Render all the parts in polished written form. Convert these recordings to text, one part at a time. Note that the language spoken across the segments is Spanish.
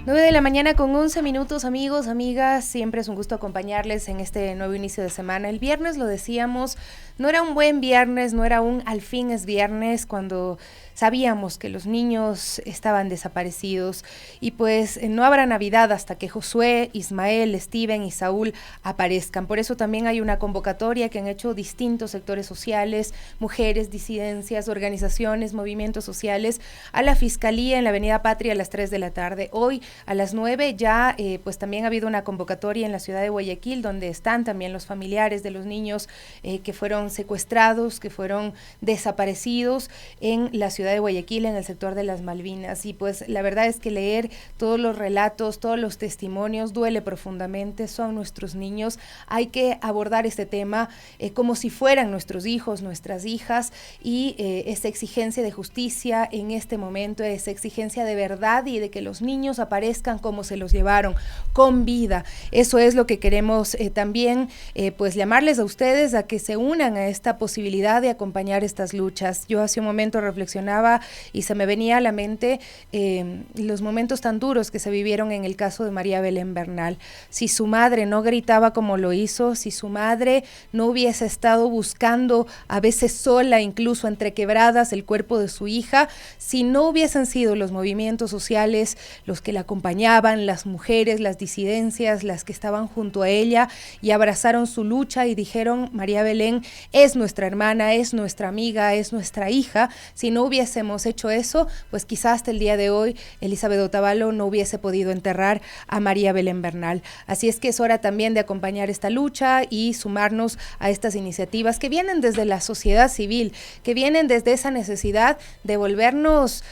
9 de la mañana con 11 minutos, amigos, amigas. Siempre es un gusto acompañarles en este nuevo inicio de semana. El viernes, lo decíamos, no era un buen viernes, no era un al fin es viernes, cuando sabíamos que los niños estaban desaparecidos y pues no habrá Navidad hasta que Josué, Ismael, Steven y Saúl aparezcan. Por eso también hay una convocatoria que han hecho distintos sectores sociales, mujeres, disidencias, organizaciones, movimientos sociales, a la Fiscalía en la Avenida Patria a las 3 de la tarde. Hoy a las 9 ya pues también ha habido una convocatoria en la ciudad de Guayaquil, donde están también los familiares de los niños que fueron secuestrados, que fueron desaparecidos en la ciudad de Guayaquil, en el sector de las Malvinas. Y pues la verdad es que leer todos los relatos, todos los testimonios duele profundamente. Son nuestros niños. Hay que abordar este tema como si fueran nuestros hijos, nuestras hijas, y esa exigencia de justicia en este momento, esa exigencia de verdad y de que los niños aparezcan como se los llevaron, con vida. Eso es lo que queremos también pues llamarles a ustedes a que se unan a esta posibilidad de acompañar estas luchas. Yo hace un momento reflexionaba y se me venía a la mente los momentos tan duros que se vivieron en el caso de María Belén Bernal. Si su madre no gritaba como lo hizo, si su madre no hubiese estado buscando, a veces sola, incluso entre quebradas, el cuerpo de su hija, si no hubiesen sido los movimientos sociales los que la acompañaban, las mujeres, las disidencias, las que estaban junto a ella y abrazaron su lucha y dijeron: María Belén es nuestra hermana, es nuestra amiga, es nuestra hija. Si no hubiésemos hecho eso, pues quizás hasta el día de hoy Elizabeth Otavalo no hubiese podido enterrar a María Belén Bernal. Así es que es hora también de acompañar esta lucha y sumarnos a estas iniciativas que vienen desde la sociedad civil, que vienen desde esa necesidad de volvernos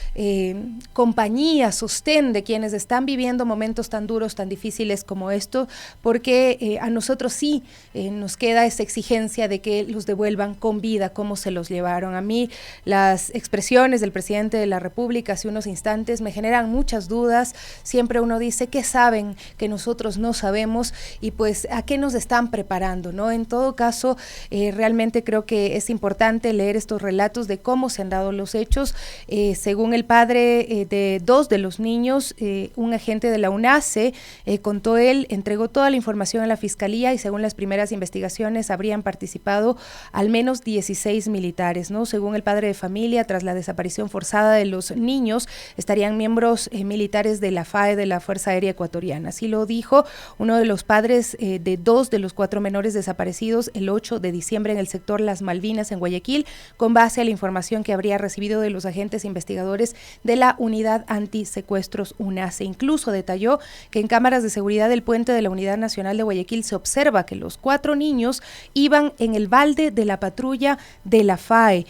compañía, sostén de quienes están viviendo momentos tan duros, tan difíciles como esto, porque a nosotros sí nos queda esa exigencia de que los devuelvan con vida, como se los llevaron. A mí las expresiones del presidente de la República hace unos instantes me generan muchas dudas. Siempre uno dice: ¿qué saben que nosotros no sabemos? Y pues, ¿a qué nos están preparando, no? En todo caso, realmente creo que es importante leer estos relatos de cómo se han dado los hechos. Según el padre de dos de los niños, un agente de la UNACE, contó él, entregó toda la información a la Fiscalía y según las primeras investigaciones habrían participado al menos 16 militares, ¿no? Según el padre de familia, tras la desaparición forzada de los niños, estarían miembros militares de la FAE, de la Fuerza Aérea Ecuatoriana. Así lo dijo uno de los padres de dos de los 4 menores desaparecidos el 8 de diciembre en el sector Las Malvinas, en Guayaquil, con base a la información que habría recibido de los agentes investigadores de la Unidad Antisecuestros UNACE. Incluso detalló que en cámaras de seguridad del puente de la Unidad Nacional de Guayaquil se observa que los 4 niños iban en el balde de la patrulla de la FAE.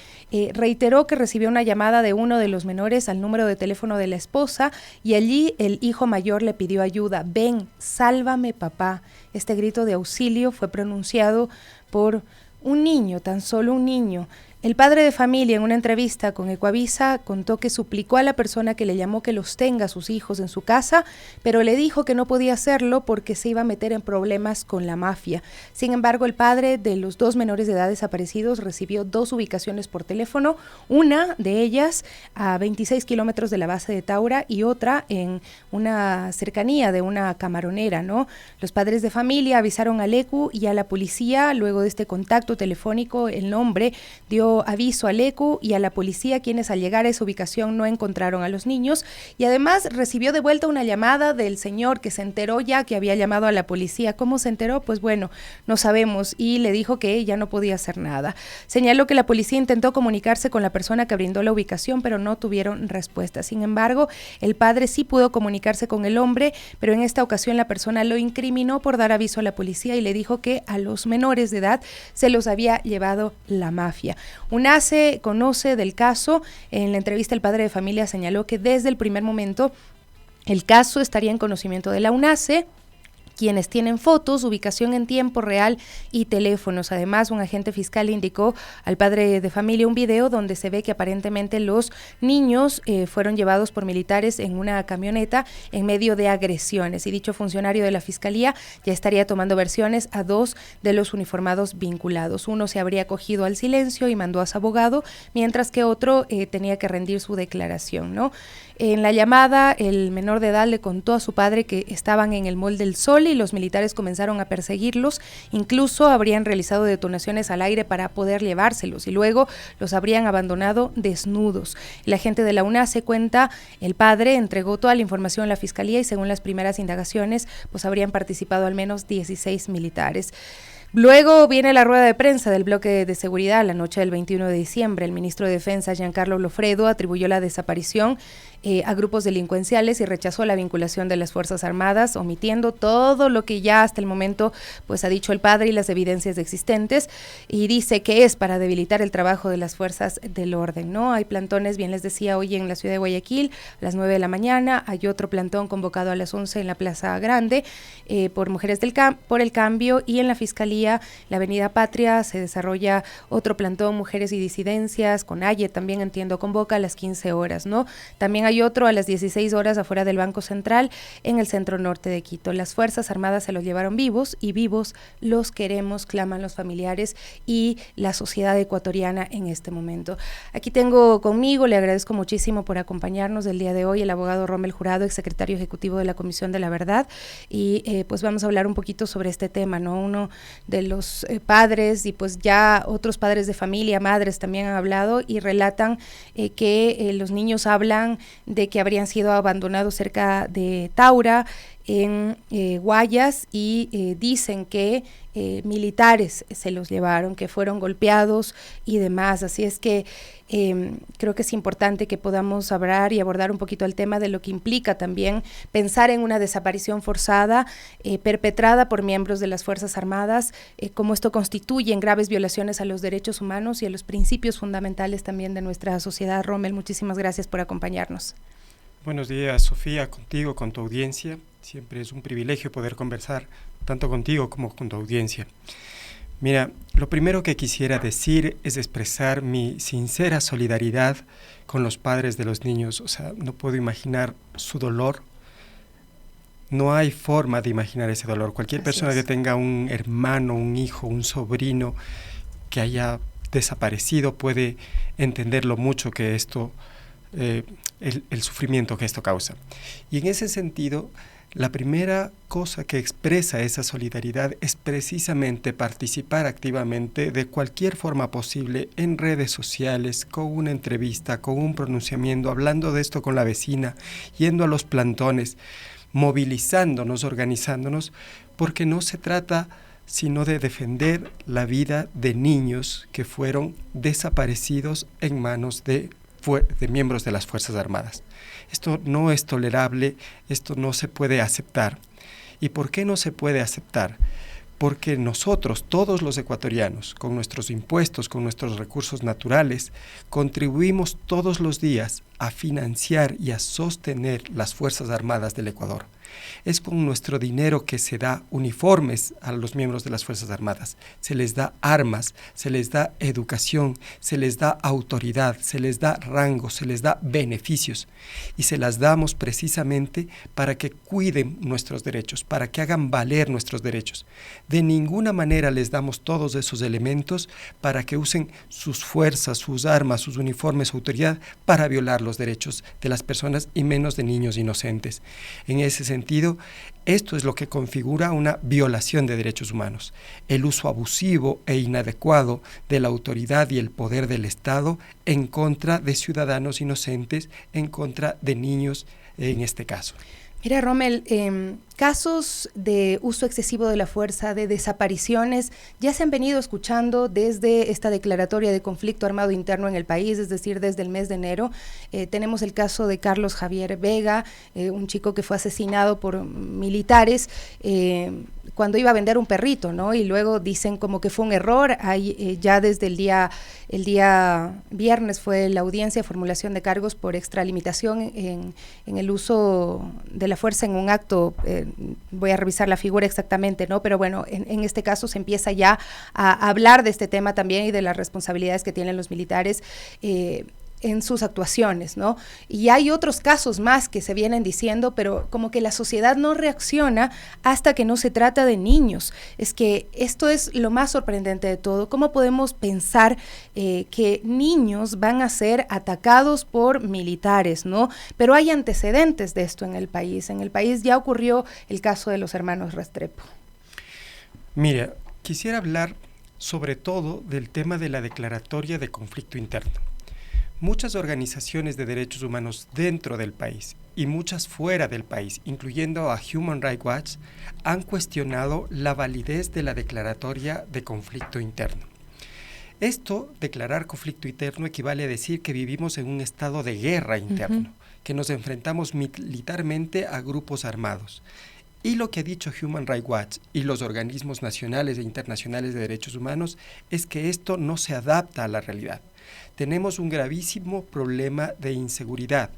Reiteró que recibió una llamada de uno de los menores al número de teléfono de la esposa y allí el hijo mayor le pidió ayuda. Ven, sálvame, papá. Este grito de auxilio fue pronunciado por un niño, tan solo un niño. El padre de familia, en una entrevista con Ecuavisa, contó que suplicó a la persona que le llamó que los tenga a sus hijos en su casa, pero le dijo que no podía hacerlo porque se iba a meter en problemas con la mafia. Sin embargo, el padre de los 2 menores de edad desaparecidos recibió 2 ubicaciones por teléfono, una de ellas a 26 kilómetros de la base de Taura y otra en una cercanía de una camaronera, ¿no? Los padres de familia avisaron al ECU y a la policía. Luego de este contacto telefónico, el hombre dio aviso al ECU y a la policía, quienes al llegar a esa ubicación no encontraron a los niños, y además recibió de vuelta una llamada del señor que se enteró ya que había llamado a la policía. ¿Cómo se enteró? Pues bueno, no sabemos, y le dijo que ella no podía hacer nada. Señaló que la policía intentó comunicarse con la persona que brindó la ubicación, pero no tuvieron respuesta. Sin embargo, el padre sí pudo comunicarse con el hombre, pero en esta ocasión la persona lo incriminó por dar aviso a la policía y le dijo que a los menores de edad se los había llevado la mafia. UNACE conoce del caso. En la entrevista el padre de familia señaló que desde el primer momento el caso estaría en conocimiento de la UNACE, quienes tienen fotos, ubicación en tiempo real y teléfonos. Además, un agente fiscal indicó al padre de familia un video donde se ve que aparentemente los niños fueron llevados por militares en una camioneta en medio de agresiones, y dicho funcionario de la fiscalía ya estaría tomando versiones a 2 de los uniformados vinculados. Uno se habría acogido al silencio y mandó a su abogado, mientras que otro tenía que rendir su declaración, ¿no? En la llamada, el menor de edad le contó a su padre que estaban en el Mall del Sol y los militares comenzaron a perseguirlos, incluso habrían realizado detonaciones al aire para poder llevárselos y luego los habrían abandonado desnudos. El agente de la UNACE cuenta, el padre entregó toda la información a la fiscalía y según las primeras indagaciones, pues habrían participado al menos 16 militares. Luego viene la rueda de prensa del bloque de seguridad la noche del 21 de diciembre. El ministro de Defensa, Giancarlo Lofredo, atribuyó la desaparición a grupos delincuenciales y rechazó la vinculación de las Fuerzas Armadas, omitiendo todo lo que ya hasta el momento pues ha dicho el padre y las evidencias existentes, y dice que es para debilitar el trabajo de las fuerzas del orden, ¿no? Hay plantones, bien les decía, hoy en la ciudad de Guayaquil a las 9 de la mañana, hay otro plantón convocado a las 11 en la Plaza Grande por Mujeres por el Cambio, y en la Fiscalía, la Avenida Patria, se desarrolla otro plantón, Mujeres y Disidencias, con AYE también entiendo convoca a las 15 horas, ¿no? También hay otro a las 16 horas afuera del Banco Central en el centro norte de Quito. Las Fuerzas Armadas se los llevaron vivos y vivos los queremos, claman los familiares y la sociedad ecuatoriana en este momento. Aquí tengo conmigo, le agradezco muchísimo por acompañarnos el día de hoy, el abogado Rommel Jurado, exsecretario ejecutivo de la Comisión de la Verdad, y pues vamos a hablar un poquito sobre este tema, ¿no? Uno de los padres y pues ya otros padres de familia, madres también han hablado y relatan que los niños hablan de que habrían sido abandonados cerca de Taura, en Guayas, y dicen que militares se los llevaron, que fueron golpeados y demás. Así es que creo que es importante que podamos hablar y abordar un poquito el tema de lo que implica también pensar en una desaparición forzada perpetrada por miembros de las Fuerzas Armadas, cómo esto constituye en graves violaciones a los derechos humanos y a los principios fundamentales también de nuestra sociedad. Rommel, muchísimas gracias por acompañarnos. Buenos días, Sofía, contigo, con tu audiencia. Siempre es un privilegio poder conversar tanto contigo como con tu audiencia. Mira, lo primero que quisiera decir es expresar mi sincera solidaridad con los padres de los niños. O sea, no puedo imaginar su dolor. No hay forma de imaginar ese dolor. Cualquier persona que tenga un hermano, un hijo, un sobrino que haya desaparecido puede entender lo mucho que esto el sufrimiento que esto causa. Y en ese sentido, la primera cosa que expresa esa solidaridad es precisamente participar activamente de cualquier forma posible en redes sociales, con una entrevista, con un pronunciamiento, hablando de esto con la vecina, yendo a los plantones, movilizándonos, organizándonos, porque no se trata sino de defender la vida de niños que fueron desaparecidos en manos de miembros de las Fuerzas Armadas. Esto no es tolerable, esto no se puede aceptar. ¿Y por qué no se puede aceptar? Porque nosotros, todos los ecuatorianos, con nuestros impuestos, con nuestros recursos naturales, contribuimos todos los días a financiar y a sostener las Fuerzas Armadas del Ecuador. Es con nuestro dinero que se da uniformes a los miembros de las Fuerzas Armadas, se les da armas, se les da educación, se les da autoridad, se les da rango, se les da beneficios, y se las damos precisamente para que cuiden nuestros derechos, para que hagan valer nuestros derechos. De ninguna manera les damos todos esos elementos para que usen sus fuerzas, sus armas, sus uniformes, su autoridad para violar los derechos de las personas y menos de niños inocentes. En ese sentido, esto es lo que configura una violación de derechos humanos, el uso abusivo e inadecuado de la autoridad y el poder del Estado en contra de ciudadanos inocentes, en contra de niños en este caso. Mira, Rommel, casos de uso excesivo de la fuerza, de desapariciones, ya se han venido escuchando desde esta declaratoria de conflicto armado interno en el país, es decir, desde el mes de enero. Tenemos el caso de Carlos Javier Vega, un chico que fue asesinado por militares, cuando iba a vender un perrito, ¿no? Y luego dicen como que fue un error. Ahí, ya desde el día viernes fue la audiencia de formulación de cargos por extralimitación en el uso de la fuerza en un acto. Voy a revisar la figura exactamente, ¿no? Pero bueno, en este caso se empieza ya a hablar de este tema también y de las responsabilidades que tienen los militares en sus actuaciones, ¿no? Y hay otros casos más que se vienen diciendo, pero como que la sociedad no reacciona hasta que no se trata de niños. Es que esto es lo más sorprendente de todo. ¿Cómo podemos pensar que niños van a ser atacados por militares, ¿no? Pero hay antecedentes de esto en el país. En el país ya ocurrió el caso de los hermanos Restrepo. Mira, quisiera hablar sobre todo del tema de la declaratoria de conflicto interno. Muchas organizaciones de derechos humanos dentro del país y muchas fuera del país, incluyendo a Human Rights Watch, han cuestionado la validez de la declaratoria de conflicto interno. Esto, declarar conflicto interno, equivale a decir que vivimos en un estado de guerra interno, que nos enfrentamos militarmente a grupos armados. Y lo que ha dicho Human Rights Watch y los organismos nacionales e internacionales de derechos humanos es que esto no se adapta a la realidad. Tenemos un gravísimo problema de inseguridad,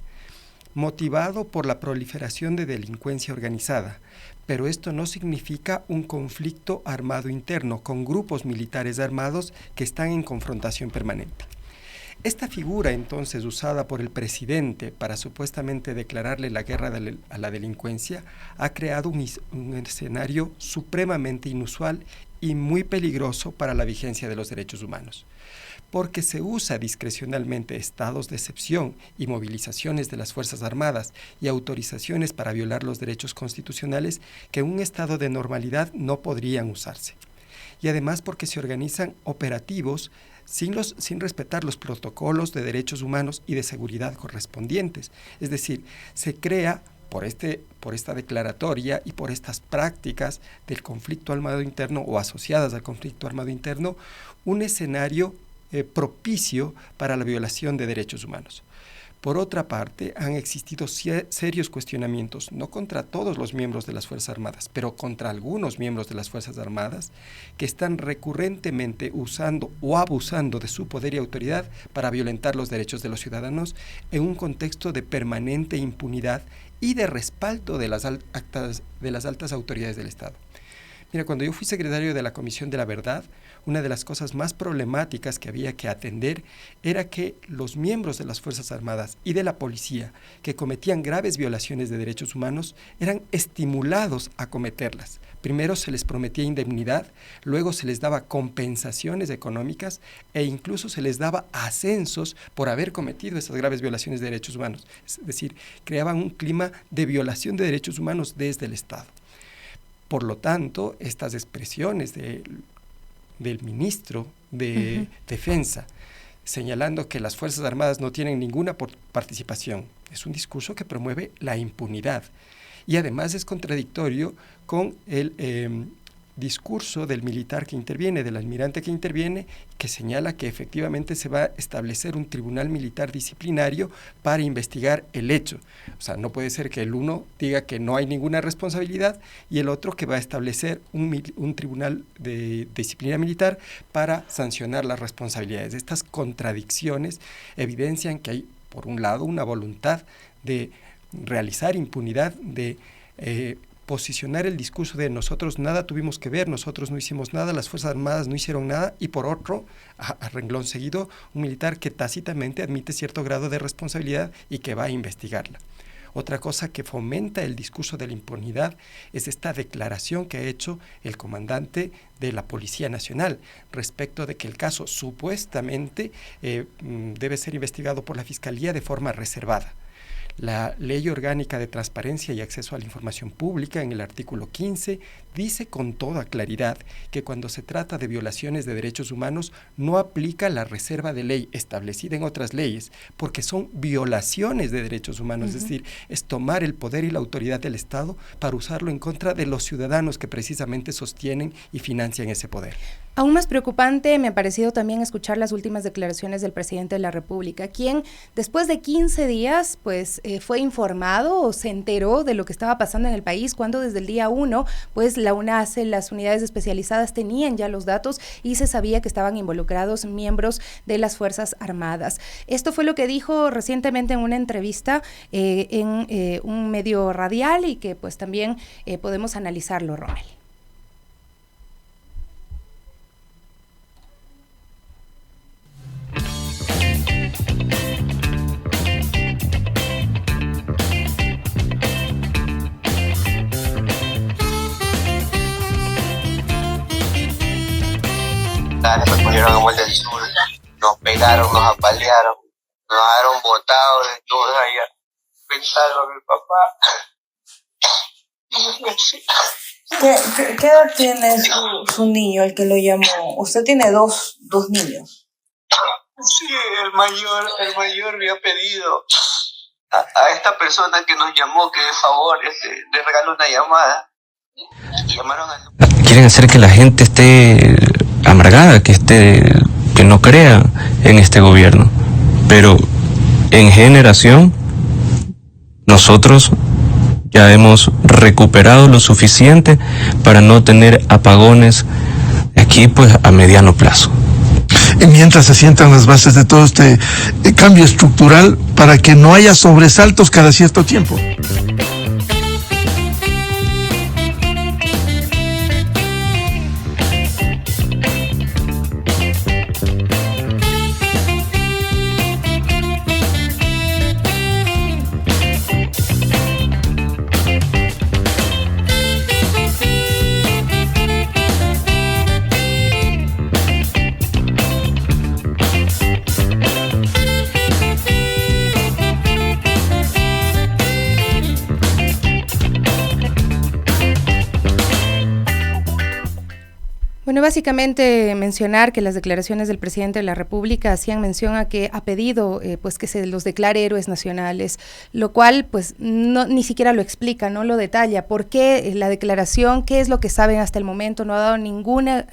motivado por la proliferación de delincuencia organizada, pero esto no significa un conflicto armado interno con grupos militares armados que están en confrontación permanente. Esta figura entonces usada por el presidente para supuestamente declararle la guerra a la delincuencia ha creado un escenario supremamente inusual y muy peligroso para la vigencia de los derechos humanos, porque se usa discrecionalmente estados de excepción y movilizaciones de las Fuerzas Armadas y autorizaciones para violar los derechos constitucionales que en un estado de normalidad no podrían usarse. Y además porque se organizan operativos sin respetar los protocolos de derechos humanos y de seguridad correspondientes. Es decir, se crea por esta declaratoria y por estas prácticas del conflicto armado interno o asociadas al conflicto armado interno, un escenario propicio para la violación de derechos humanos. Por otra parte, han existido serios cuestionamientos, no contra todos los miembros de las Fuerzas Armadas, pero contra algunos miembros de las Fuerzas Armadas que están recurrentemente usando o abusando de su poder y autoridad para violentar los derechos de los ciudadanos en un contexto de permanente impunidad y de respaldo de las altas autoridades del Estado. Mira, cuando yo fui secretario de la Comisión de la Verdad, una de las cosas más problemáticas que había que atender era que los miembros de las Fuerzas Armadas y de la policía que cometían graves violaciones de derechos humanos eran estimulados a cometerlas. Primero se les prometía indemnidad, luego se les daba compensaciones económicas e incluso se les daba ascensos por haber cometido esas graves violaciones de derechos humanos. Es decir, creaban un clima de violación de derechos humanos desde el Estado. Por lo tanto, estas expresiones del ministro de Defensa, señalando que las Fuerzas Armadas no tienen ninguna participación, es un discurso que promueve la impunidad y además es contradictorio con el discurso del militar que interviene, del almirante que interviene, que señala que efectivamente se va a establecer un tribunal militar disciplinario para investigar el hecho. O sea, no puede ser que el uno diga que no hay ninguna responsabilidad y el otro que va a establecer un tribunal de disciplina militar para sancionar las responsabilidades. Estas contradicciones evidencian que hay, por un lado, una voluntad de realizar impunidad, de posicionar el discurso de nosotros nada tuvimos que ver, nosotros no hicimos nada, las Fuerzas Armadas no hicieron nada, y por otro, a renglón seguido, un militar que tácitamente admite cierto grado de responsabilidad y que va a investigarla. Otra cosa que fomenta el discurso de la impunidad es esta declaración que ha hecho el comandante de la Policía Nacional respecto de que el caso supuestamente debe ser investigado por la Fiscalía de forma reservada. La Ley Orgánica de Transparencia y Acceso a la Información Pública, en el artículo 15, dice con toda claridad que cuando se trata de violaciones de derechos humanos no aplica la reserva de ley establecida en otras leyes, porque son violaciones de derechos humanos, es decir, es tomar el poder y la autoridad del Estado para usarlo en contra de los ciudadanos que precisamente sostienen y financian ese poder. Aún más preocupante me ha parecido también escuchar las últimas declaraciones del presidente de la República, quien después de 15 días pues fue informado o se enteró de lo que estaba pasando en el país, cuando desde el día 1 pues la UNACE, las unidades especializadas tenían ya los datos y se sabía que estaban involucrados miembros de las Fuerzas Armadas. Esto fue lo que dijo recientemente en una entrevista en un medio radial y que pues también podemos analizarlo, Rommel. Nos pusieron en Vuelta del Sur, nos pegaron, nos apalearon, nos dejaron botados desnudos allá. Pensaron mi papá. ¿Qué edad tiene su niño, el que lo llamó? Usted tiene dos niños. Sí, el mayor me ha pedido a esta persona que nos llamó que de favor le regaló una llamada. Y llamaron al... Quieren hacer que la gente esté amargada, que no crea en este gobierno. Pero en generación, nosotros ya hemos recuperado lo suficiente para no tener apagones aquí pues a mediano plazo. Mientras se sientan las bases de todo este cambio estructural para que no haya sobresaltos cada cierto tiempo. Bueno, básicamente mencionar que las declaraciones del presidente de la República hacían mención a que ha pedido pues que se los declare héroes nacionales, lo cual pues ni siquiera lo explica, no lo detalla. ¿Por qué la declaración? ¿Qué es lo que saben hasta el momento? No ha dado ninguna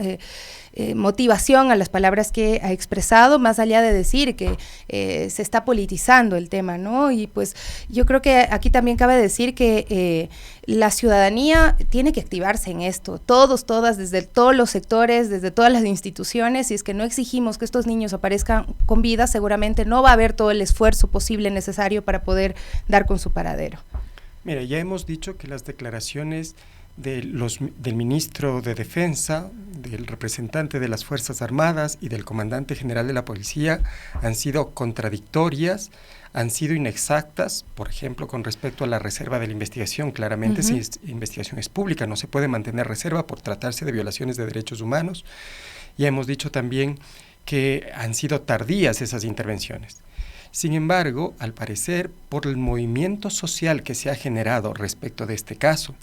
motivación a las palabras que ha expresado, más allá de decir que se está politizando el tema, ¿no? Y pues yo creo que aquí también cabe decir que la ciudadanía tiene que activarse en esto, todas, desde todos los sectores, desde todas las instituciones. Si es que no exigimos que estos niños aparezcan con vida, seguramente no va a haber todo el esfuerzo posible necesario para poder dar con su paradero. Mira, ya hemos dicho que las declaraciones del ministro de Defensa, del representante de las Fuerzas Armadas y del comandante general de la Policía han sido contradictorias, han sido inexactas, por ejemplo, con respecto a la reserva de la investigación. Claramente, si la investigación es pública, no se puede mantener reserva por tratarse de violaciones de derechos humanos. Ya hemos dicho también que han sido tardías esas intervenciones. Sin embargo, al parecer, por el movimiento social que se ha generado respecto de este caso,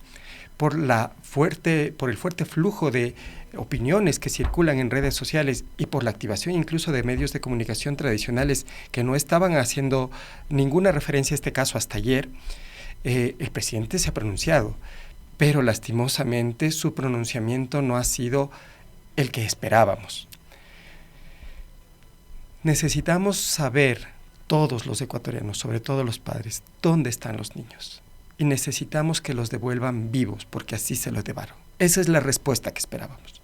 por el fuerte flujo de opiniones que circulan en redes sociales y por la activación incluso de medios de comunicación tradicionales que no estaban haciendo ninguna referencia a este caso hasta ayer, el presidente se ha pronunciado, pero lastimosamente su pronunciamiento no ha sido el que esperábamos. Necesitamos saber, todos los ecuatorianos, sobre todo los padres, dónde están los niños. Y necesitamos que los devuelvan vivos, porque así se los llevaron. Esa es la respuesta que esperábamos.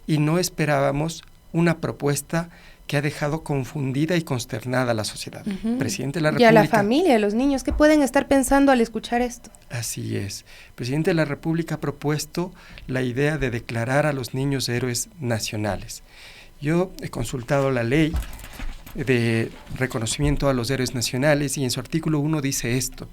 Y no esperábamos una propuesta que ha dejado confundida y consternada a la sociedad. Presidente de la República... Y a la familia, a los niños, ¿qué pueden estar pensando al escuchar esto? Así es. El presidente de la República ha propuesto la idea de declarar a los niños héroes nacionales. Yo he consultado la ley de reconocimiento a los héroes nacionales y en su artículo 1 dice esto: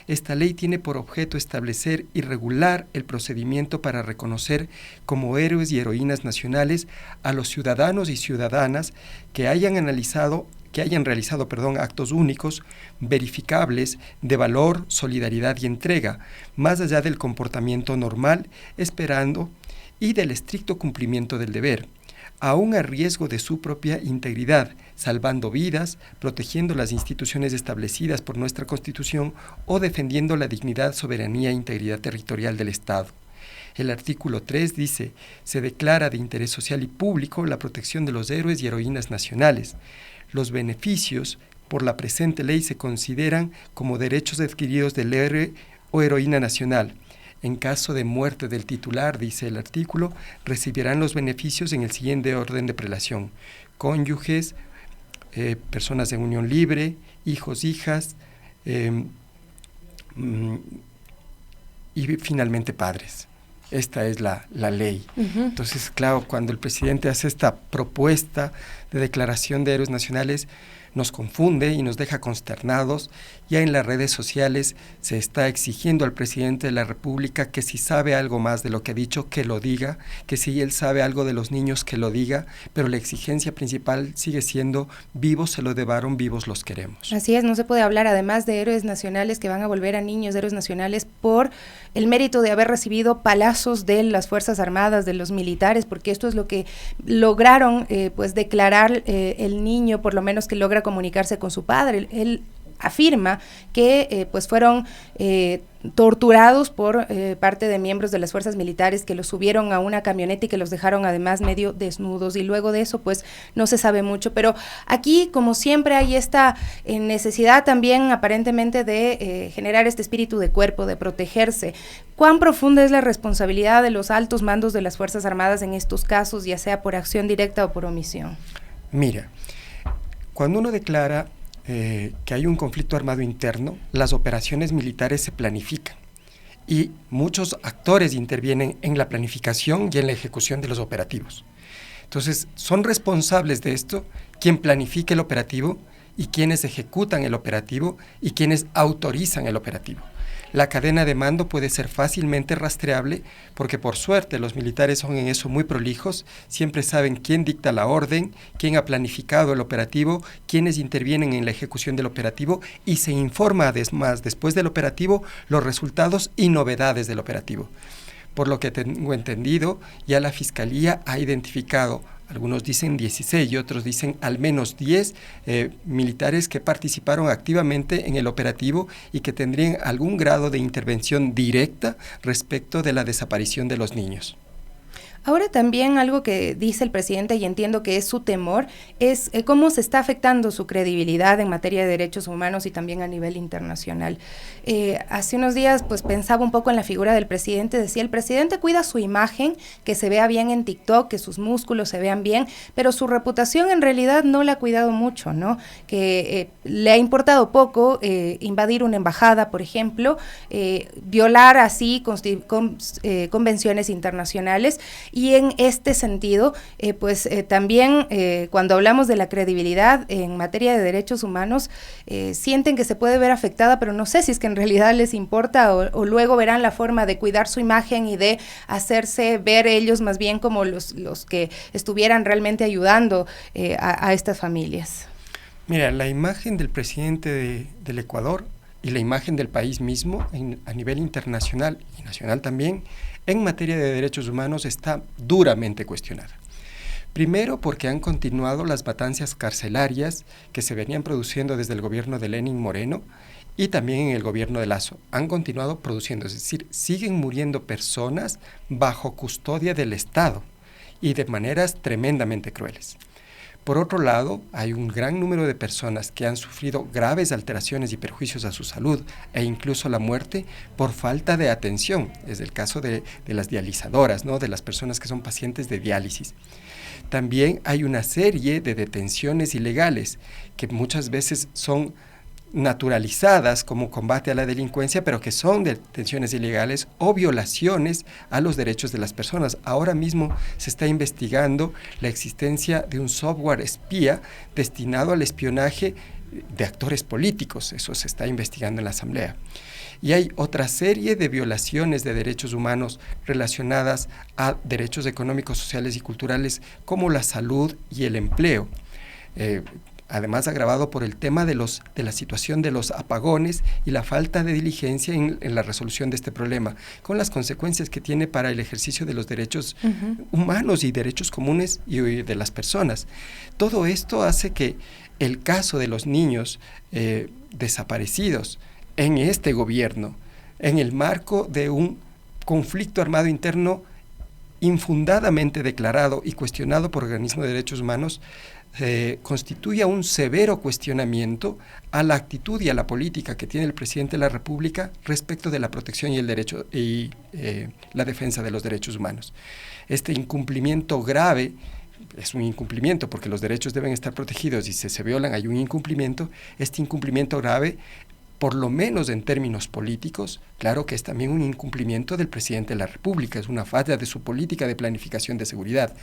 esta ley tiene por objeto establecer y regular el procedimiento para reconocer como héroes y heroínas nacionales a los ciudadanos y ciudadanas que hayan realizado actos únicos, verificables, de valor, solidaridad y entrega, más allá del comportamiento normal, esperando y del estricto cumplimiento del deber, aún a riesgo de su propia integridad, salvando vidas, protegiendo las instituciones establecidas por nuestra Constitución o defendiendo la dignidad, soberanía e integridad territorial del Estado. El artículo 3 dice: se declara de interés social y público la protección de los héroes y heroínas nacionales. Los beneficios por la presente ley se consideran como derechos adquiridos del héroe o heroína nacional. En caso de muerte del titular, dice el artículo, recibirán los beneficios en el siguiente orden de prelación: cónyuges, personas en unión libre, hijos, hijas, y finalmente padres. Esta es la ley. Entonces, claro, cuando el presidente hace esta propuesta de declaración de héroes nacionales, nos confunde y nos deja consternados. Ya en las redes sociales se está exigiendo al presidente de la República que si sabe algo más de lo que ha dicho, que lo diga, que si él sabe algo de los niños, que lo diga, pero la exigencia principal sigue siendo: vivos se lo llevaron, vivos los queremos. Así es, no se puede hablar además de héroes nacionales que van a volver a niños héroes nacionales por el mérito de haber recibido palazos de las Fuerzas Armadas, de los militares, porque esto es lo que lograron pues declarar el niño, por lo menos que logra comunicarse con su padre. Él afirma que pues fueron torturados por parte de miembros de las fuerzas militares, que los subieron a una camioneta y que los dejaron además medio desnudos, y luego de eso pues no se sabe mucho. Pero aquí, como siempre, hay esta necesidad también aparentemente de generar este espíritu de cuerpo, de protegerse. ¿Cuán profunda es la responsabilidad de los altos mandos de las Fuerzas Armadas en estos casos, ya sea por acción directa o por omisión? Mira, cuando uno declara que hay un conflicto armado interno, las operaciones militares se planifican y muchos actores intervienen en la planificación y en la ejecución de los operativos. Entonces, son responsables de esto quien planifica el operativo y quienes ejecutan el operativo y quienes autorizan el operativo. La cadena de mando puede ser fácilmente rastreable porque, por suerte, los militares son en eso muy prolijos, siempre saben quién dicta la orden, quién ha planificado el operativo, quiénes intervienen en la ejecución del operativo, y se informa además después del operativo los resultados y novedades del operativo. Por lo que tengo entendido, ya la Fiscalía ha identificado, algunos dicen 16 y otros dicen al menos 10 militares que participaron activamente en el operativo y que tendrían algún grado de intervención directa respecto de la desaparición de los niños. Ahora también algo que dice el presidente, y entiendo que es su temor, es cómo se está afectando su credibilidad en materia de derechos humanos y también a nivel internacional. Hace unos días pues pensaba un poco en la figura del presidente, decía: el presidente cuida su imagen, que se vea bien en TikTok, que sus músculos se vean bien, pero su reputación en realidad no la ha cuidado mucho, ¿no? Que le ha importado poco invadir una embajada, por ejemplo, violar así convenciones internacionales. Y en este sentido, también cuando hablamos de la credibilidad en materia de derechos humanos, sienten que se puede ver afectada, pero no sé si es que en realidad les importa o luego verán la forma de cuidar su imagen y de hacerse ver ellos más bien como los que estuvieran realmente ayudando a estas familias. Mira, la imagen del presidente del Ecuador y la imagen del país mismo a nivel internacional y nacional también, en materia de derechos humanos está duramente cuestionada. Primero, porque han continuado las matanzas carcelarias que se venían produciendo desde el gobierno de Lenín Moreno y también en el gobierno de Lasso. Han continuado produciendo, es decir, siguen muriendo personas bajo custodia del Estado y de maneras tremendamente crueles. Por otro lado, hay un gran número de personas que han sufrido graves alteraciones y perjuicios a su salud e incluso la muerte por falta de atención. Es el caso de las dializadoras, ¿no? De las personas que son pacientes de diálisis. También hay una serie de detenciones ilegales que muchas veces son naturalizadas como combate a la delincuencia, pero que son detenciones ilegales o violaciones a los derechos de las personas. Ahora mismo se está investigando la existencia de un software espía destinado al espionaje de actores políticos. Eso se está investigando en la Asamblea. Y hay otra serie de violaciones de derechos humanos relacionadas a derechos económicos, sociales y culturales, como la salud y el empleo. Además, agravado por el tema de la situación de los apagones y la falta de diligencia en la resolución de este problema, con las consecuencias que tiene para el ejercicio de los derechos humanos y derechos comunes y de las personas. Todo esto hace que el caso de los niños desaparecidos en este gobierno, en el marco de un conflicto armado interno infundadamente declarado y cuestionado por organismos de derechos humanos constituye un severo cuestionamiento a la actitud y a la política que tiene el presidente de la República respecto de la protección y el derecho y la defensa de los derechos humanos. Este incumplimiento grave es un incumplimiento porque los derechos deben estar protegidos y si se violan hay un incumplimiento. Este incumplimiento grave, por lo menos en términos políticos, claro que es también un incumplimiento del presidente de la República, es una falla de su política de planificación de seguridad.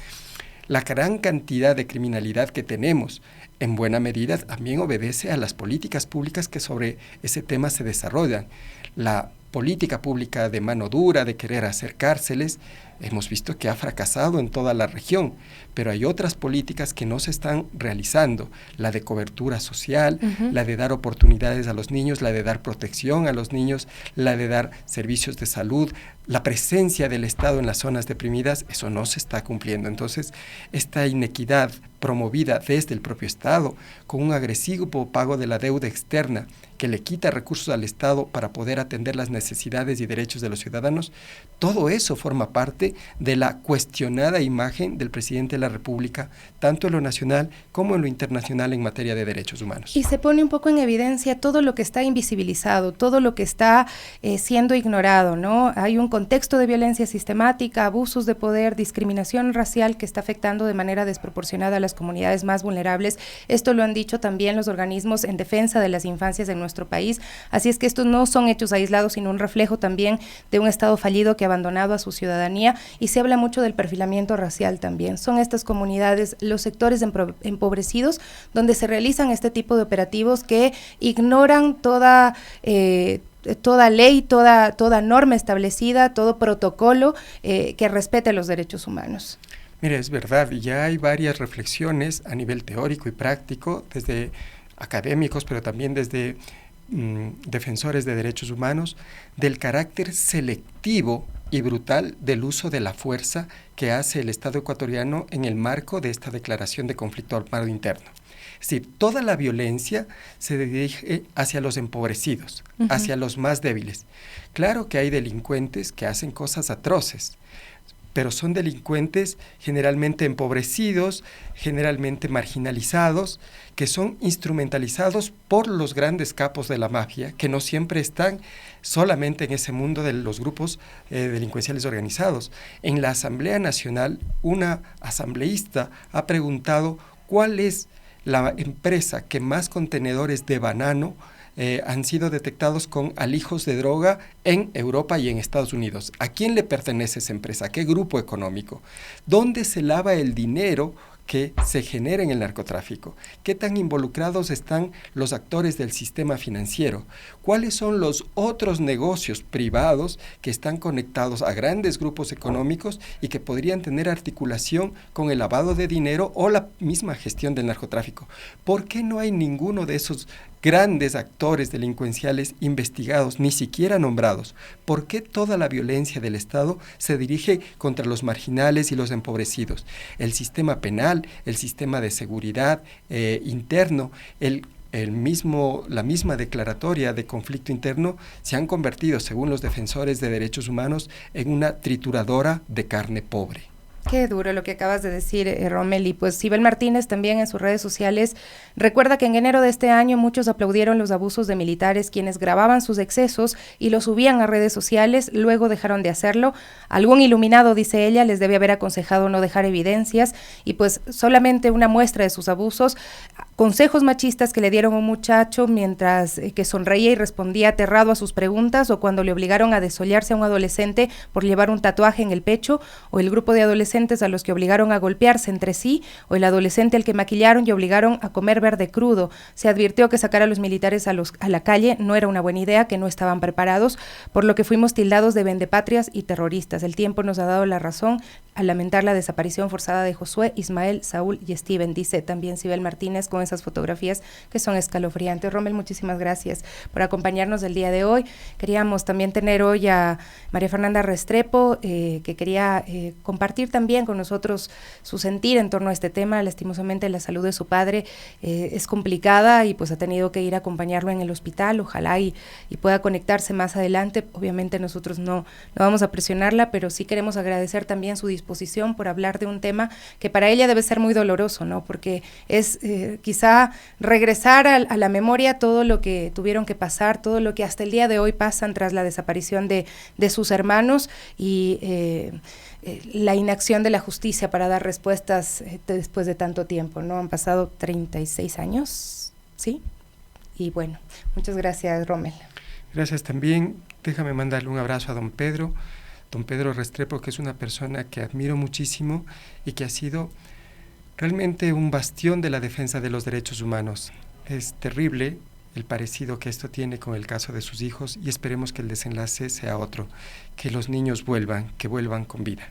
La gran cantidad de criminalidad que tenemos, en buena medida, también obedece a las políticas públicas que sobre ese tema se desarrollan. La política pública de mano dura, de querer hacer cárceles, hemos visto que ha fracasado en toda la región, pero hay otras políticas que no se están realizando, la de cobertura social, la de dar oportunidades a los niños, la de dar protección a los niños, la de dar servicios de salud, la presencia del Estado en las zonas deprimidas, eso no se está cumpliendo. Entonces, esta inequidad promovida desde el propio Estado, con un agresivo pago de la deuda externa que le quita recursos al Estado para poder atender las necesidades y derechos de los ciudadanos, todo eso forma parte de la cuestionada imagen del presidente de la República, tanto en lo nacional como en lo internacional en materia de derechos humanos. Y se pone un poco en evidencia todo lo que está invisibilizado, todo lo que está siendo ignorado, ¿no? Hay un contexto de violencia sistemática, abusos de poder, discriminación racial que está afectando de manera desproporcionada a las comunidades más vulnerables. Esto lo han dicho también los organismos en defensa de las infancias en nuestro país. Así es que estos no son hechos aislados, sino un reflejo también de un Estado fallido que ha abandonado a su ciudadanía, y se habla mucho del perfilamiento racial también. Son estas comunidades, los sectores empobrecidos, donde se realizan este tipo de operativos que ignoran toda ley, toda norma establecida, todo protocolo que respete los derechos humanos. Mire, es verdad, ya hay varias reflexiones a nivel teórico y práctico, desde académicos, pero también desde defensores de derechos humanos, del carácter selectivo y brutal del uso de la fuerza que hace el Estado ecuatoriano en el marco de esta declaración de conflicto armado interno. Es decir, toda la violencia se dirige hacia los empobrecidos, hacia los más débiles. Claro que hay delincuentes que hacen cosas atroces, pero son delincuentes generalmente empobrecidos, generalmente marginalizados, que son instrumentalizados por los grandes capos de la mafia, que no siempre están solamente en ese mundo de los grupos delincuenciales organizados. En la Asamblea Nacional, una asambleísta ha preguntado cuál es la empresa que más contenedores de banano han sido detectados con alijos de droga en Europa y en Estados Unidos. ¿A quién le pertenece esa empresa? ¿A qué grupo económico? ¿Dónde se lava el dinero que se genera en el narcotráfico? ¿Qué tan involucrados están los actores del sistema financiero? ¿Cuáles son los otros negocios privados que están conectados a grandes grupos económicos y que podrían tener articulación con el lavado de dinero o la misma gestión del narcotráfico? ¿Por qué no hay ninguno de esos grandes actores delincuenciales investigados, ni siquiera nombrados? ¿Por qué toda la violencia del Estado se dirige contra los marginales y los empobrecidos? El sistema penal, el sistema de seguridad interno, la misma declaratoria de conflicto interno se han convertido, según los defensores de derechos humanos, en una trituradora de carne pobre. Qué duro lo que acabas de decir, Rommel. Y pues Sibel Martínez también en sus redes sociales recuerda que en enero de este año muchos aplaudieron los abusos de militares, quienes grababan sus excesos y los subían a redes sociales, luego dejaron de hacerlo. Algún iluminado, dice ella, les debe haber aconsejado no dejar evidencias, y pues solamente una muestra de sus abusos, consejos machistas que le dieron a un muchacho mientras que sonreía y respondía aterrado a sus preguntas, o cuando le obligaron a desollarse a un adolescente por llevar un tatuaje en el pecho, o el grupo de adolescentes a los que obligaron a golpearse entre sí, o el adolescente al que maquillaron y obligaron a comer verde crudo. Se advirtió que sacar a los militares a la calle no era una buena idea, que no estaban preparados, por lo que fuimos tildados de vendepatrias y terroristas. El tiempo nos ha dado la razón al lamentar la desaparición forzada de Josué, Ismael, Saúl y Steven, dice también Sibel Martínez con esas fotografías que son escalofriantes. Rommel, muchísimas gracias por acompañarnos el día de hoy. Queríamos también tener hoy a María Fernanda Restrepo, que quería compartir también con nosotros su sentir en torno a este tema. Lastimosamente la salud de su padre es complicada y pues ha tenido que ir a acompañarlo en el hospital. Ojalá y pueda conectarse más adelante. Obviamente nosotros no vamos a presionarla, pero sí queremos agradecer también su disposición por hablar de un tema que para ella debe ser muy doloroso, ¿no? Porque es quizá regresar a la memoria todo lo que tuvieron que pasar, todo lo que hasta el día de hoy pasan tras la desaparición de sus hermanos y la inacción de la justicia para dar respuestas después de tanto tiempo, ¿no? Han pasado 36 años, ¿sí? Y bueno, muchas gracias, Rommel. Gracias también. Déjame mandarle un abrazo a don Pedro Restrepo, que es una persona que admiro muchísimo y que ha sido realmente un bastión de la defensa de los derechos humanos. Es terrible el parecido que esto tiene con el caso de sus hijos y esperemos que el desenlace sea otro, que los niños que vuelvan con vida.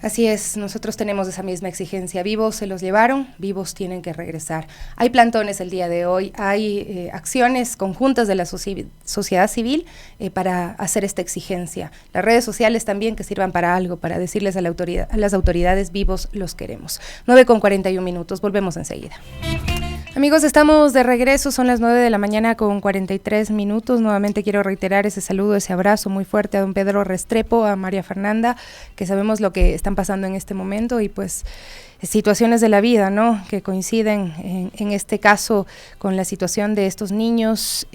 Así es, nosotros tenemos esa misma exigencia. Vivos se los llevaron, vivos tienen que regresar. Hay plantones el día de hoy, hay acciones conjuntas de la sociedad civil para hacer esta exigencia. Las redes sociales también que sirvan para algo, para decirles a las autoridades, vivos los queremos. 9:41, volvemos enseguida. Amigos, estamos de regreso, son las 9:43. Nuevamente quiero reiterar ese saludo, ese abrazo muy fuerte a don Pedro Restrepo, a María Fernanda, que sabemos lo que están pasando en este momento y pues situaciones de la vida, ¿no? Que coinciden en este caso con la situación de estos niños,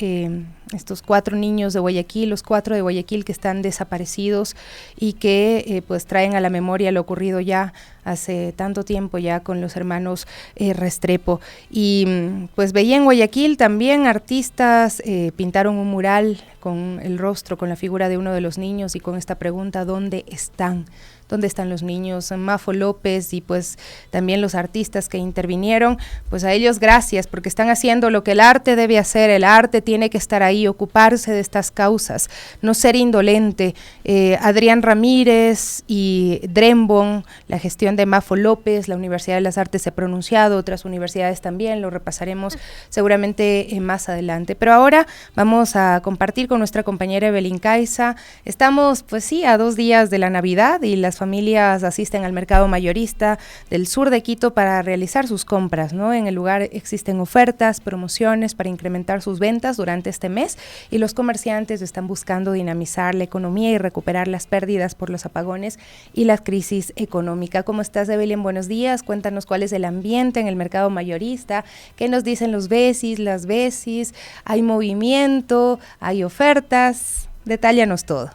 estos 4 niños de Guayaquil, los 4 de Guayaquil que están desaparecidos y que pues traen a la memoria lo ocurrido ya hace tanto tiempo ya con los hermanos Restrepo. Y pues veía en Guayaquil también artistas pintaron un mural con el rostro, con la figura de uno de los niños y con esta pregunta, ¿dónde están? ¿Dónde están los niños? Mafo López y pues también los artistas que intervinieron, pues a ellos gracias porque están haciendo lo que el arte debe hacer, el arte tiene que estar ahí, ocuparse de estas causas, no ser indolente. Adrián Ramírez y Drembon, la gestión de Mafo López, la Universidad de las Artes se ha pronunciado, otras universidades también, lo repasaremos seguramente más adelante. Pero ahora vamos a compartir con nuestra compañera Evelyn Caiza. Estamos pues sí a 2 días de la Navidad y las familias asisten al mercado mayorista del sur de Quito para realizar sus compras, ¿no? En el lugar existen ofertas, promociones para incrementar sus ventas durante este mes y los comerciantes están buscando dinamizar la economía y recuperar las pérdidas por los apagones y la crisis económica. ¿Cómo estás, Evelyn? Buenos días. Cuéntanos cuál es el ambiente en el mercado mayorista, qué nos dicen los vecis, las vecis, hay movimiento, hay ofertas, detállanos todo.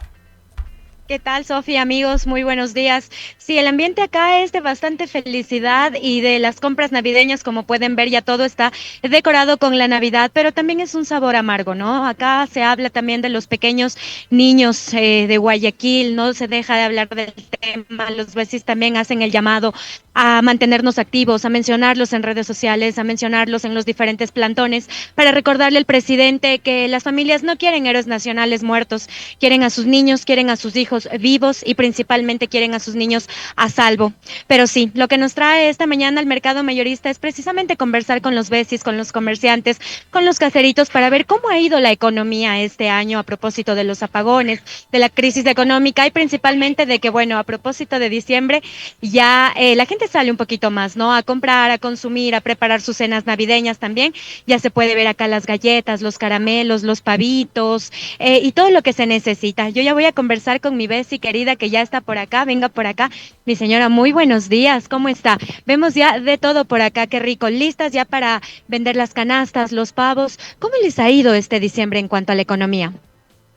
¿Qué tal, Sofía? Amigos, muy buenos días. Sí, el ambiente acá es de bastante felicidad y de las compras navideñas, como pueden ver, ya todo está decorado con la Navidad, pero también es un sabor amargo, ¿no? Acá se habla también de los pequeños niños de Guayaquil, no se deja de hablar del tema, los vecinos también hacen el llamado a mantenernos activos, a mencionarlos en redes sociales, a mencionarlos en los diferentes plantones, para recordarle al presidente que las familias no quieren héroes nacionales muertos, quieren a sus niños, quieren a sus hijos vivos y principalmente quieren a sus niños a salvo. Pero sí, lo que nos trae esta mañana al mercado mayorista es precisamente conversar con los vecis, con los comerciantes, con los caseritos para ver cómo ha ido la economía este año a propósito de los apagones, de la crisis económica y principalmente de que, bueno, a propósito de diciembre ya la gente sale un poquito más, ¿no? A comprar, a consumir, a preparar sus cenas navideñas también. Ya se puede ver acá las galletas, los caramelos, los pavitos y todo lo que se necesita. Yo ya voy a conversar con mi Bessy querida que ya está por acá, venga por acá. Mi señora, muy buenos días, ¿cómo está? Vemos ya de todo por acá, qué rico. ¿Listas ya para vender las canastas, los pavos? ¿Cómo les ha ido este diciembre en cuanto a la economía?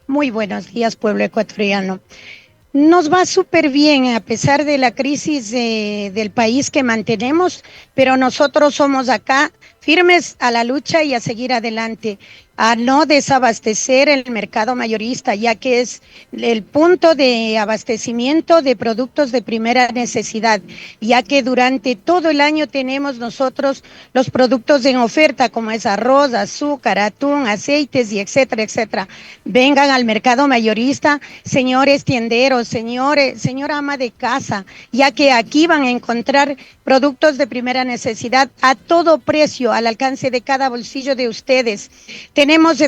Muy buenos días, pueblo ecuatoriano. Nos va súper bien a pesar de la crisis del país que mantenemos, pero nosotros somos acá firmes a la lucha y a seguir adelante, a no desabastecer el mercado mayorista, ya que es el punto de abastecimiento de productos de primera necesidad, ya que durante todo el año tenemos nosotros los productos en oferta, como es arroz, azúcar, atún, aceites y etcétera, etcétera. Vengan al mercado mayorista, señores tienderos, señora ama de casa, ya que aquí van a encontrar productos de primera necesidad a todo precio, al alcance de cada bolsillo de ustedes. Tenemos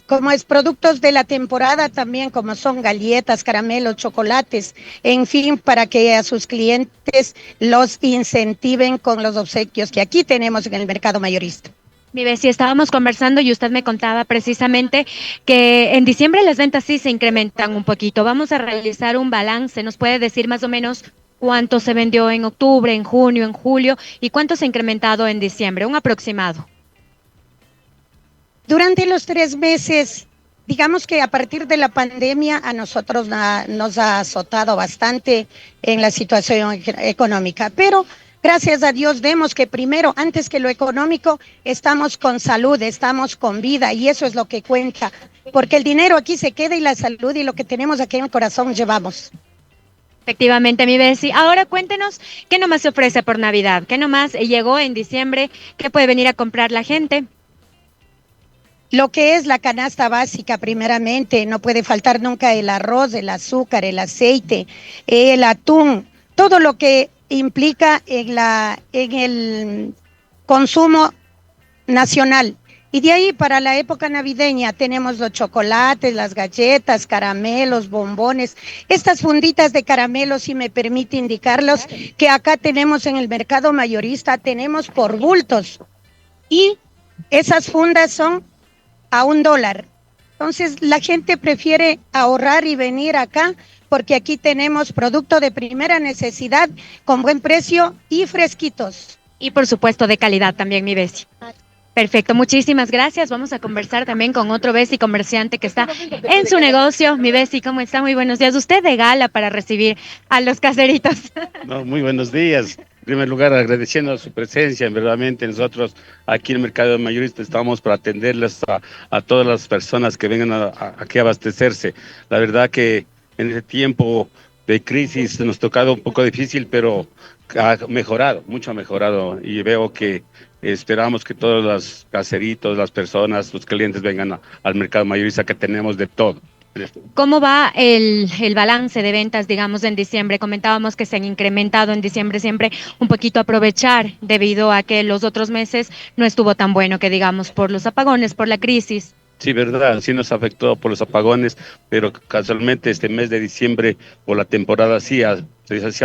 como es productos de la temporada también, como son galletas, caramelos, chocolates, en fin, para que a sus clientes los incentiven con los obsequios que aquí tenemos en el mercado mayorista. Mi Bessie, estábamos conversando y usted me contaba precisamente que en diciembre las ventas sí se incrementan un poquito. Vamos a realizar un balance. ¿Nos puede decir más o menos cuánto se vendió en octubre, en junio, en julio y cuánto se ha incrementado en diciembre? Un aproximado. Durante los 3 meses, digamos que a partir de la pandemia a nosotros nos ha azotado bastante en la situación económica, pero gracias a Dios vemos que primero, antes que lo económico, estamos con salud, estamos con vida y eso es lo que cuenta, porque el dinero aquí se queda y la salud y lo que tenemos aquí en el corazón llevamos. Efectivamente, mi Bessie. Ahora cuéntenos qué nomás se ofrece por Navidad, qué nomás llegó en diciembre, qué puede venir a comprar la gente. Lo que es la canasta básica, primeramente, no puede faltar nunca el arroz, el azúcar, el aceite, el atún, todo lo que implica en el consumo nacional. Y de ahí para la época navideña tenemos los chocolates, las galletas, caramelos, bombones. Estas funditas de caramelos, si me permite indicarlos, que acá tenemos en el mercado mayorista, tenemos por bultos. Y esas fundas son a $1. Entonces la gente prefiere ahorrar y venir acá porque aquí tenemos producto de primera necesidad con buen precio y fresquitos. Y por supuesto de calidad también, mi Bessie. Perfecto, muchísimas gracias. Vamos a conversar también con otro Bessie comerciante que está en su negocio. Mi Bessie, ¿cómo está? Muy buenos días. Usted de gala para recibir a los caseritos. No, muy buenos días. En primer lugar, agradeciendo su presencia. Verdaderamente nosotros aquí en el mercado mayorista estamos para atenderles a todas las personas que vengan aquí a abastecerse. La verdad que en este tiempo de crisis nos ha tocado un poco difícil, pero ha mejorado, mucho ha mejorado y veo que esperamos que todos los caseritos, las personas, los clientes vengan al mercado mayorista que tenemos de todo. ¿Cómo va el balance de ventas, digamos, en diciembre? Comentábamos que se han incrementado en diciembre siempre un poquito aprovechar debido a que los otros meses no estuvo tan bueno que digamos por los apagones, por la crisis. Sí, verdad, sí nos afectó por los apagones, pero casualmente este mes de diciembre por la temporada sí ha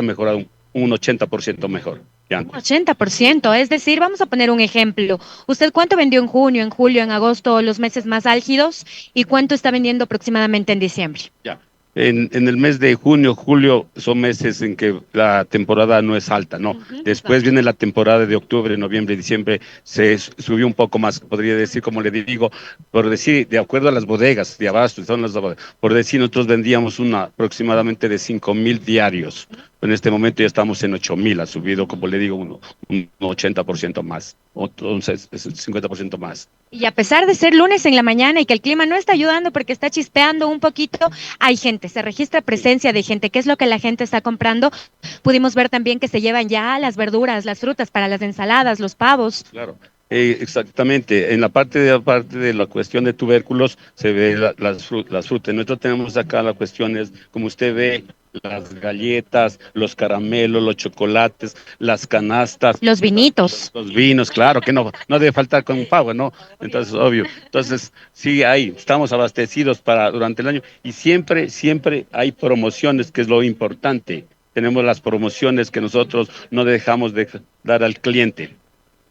mejorado un 80% mejor. Ya. Un 80%, es decir, vamos a poner un ejemplo. ¿Usted cuánto vendió en junio, en julio, en agosto, los meses más álgidos? ¿Y cuánto está vendiendo aproximadamente en diciembre? Ya. En el mes de junio, julio, son meses en que la temporada no es alta, ¿no? Después viene la temporada de octubre, noviembre, diciembre, se subió un poco más, podría decir, como le digo, por decir, de acuerdo a las bodegas de abasto, por decir, nosotros vendíamos aproximadamente de 5,000 diarios. En este momento ya estamos en 8,000, ha subido, como le digo, un 80% más, entonces es 50% más. Y a pesar de ser lunes en la mañana y que el clima no está ayudando porque está chispeando un poquito, hay gente, se registra presencia de gente. ¿Qué es lo que la gente está comprando? Pudimos ver también que se llevan ya las verduras, las frutas para las ensaladas, los pavos. Claro. Exactamente, en la parte de la cuestión de tubérculos se ve las frutas. Nosotros tenemos acá la cuestión es, como usted ve, las galletas, los caramelos, los chocolates, las canastas. Los vinitos. Los vinos, claro, que no debe faltar con un pavo, ¿no? Entonces, obvio. Entonces, sí, estamos abastecidos durante el año y siempre hay promociones, que es lo importante. Tenemos las promociones que nosotros no dejamos de dar al cliente.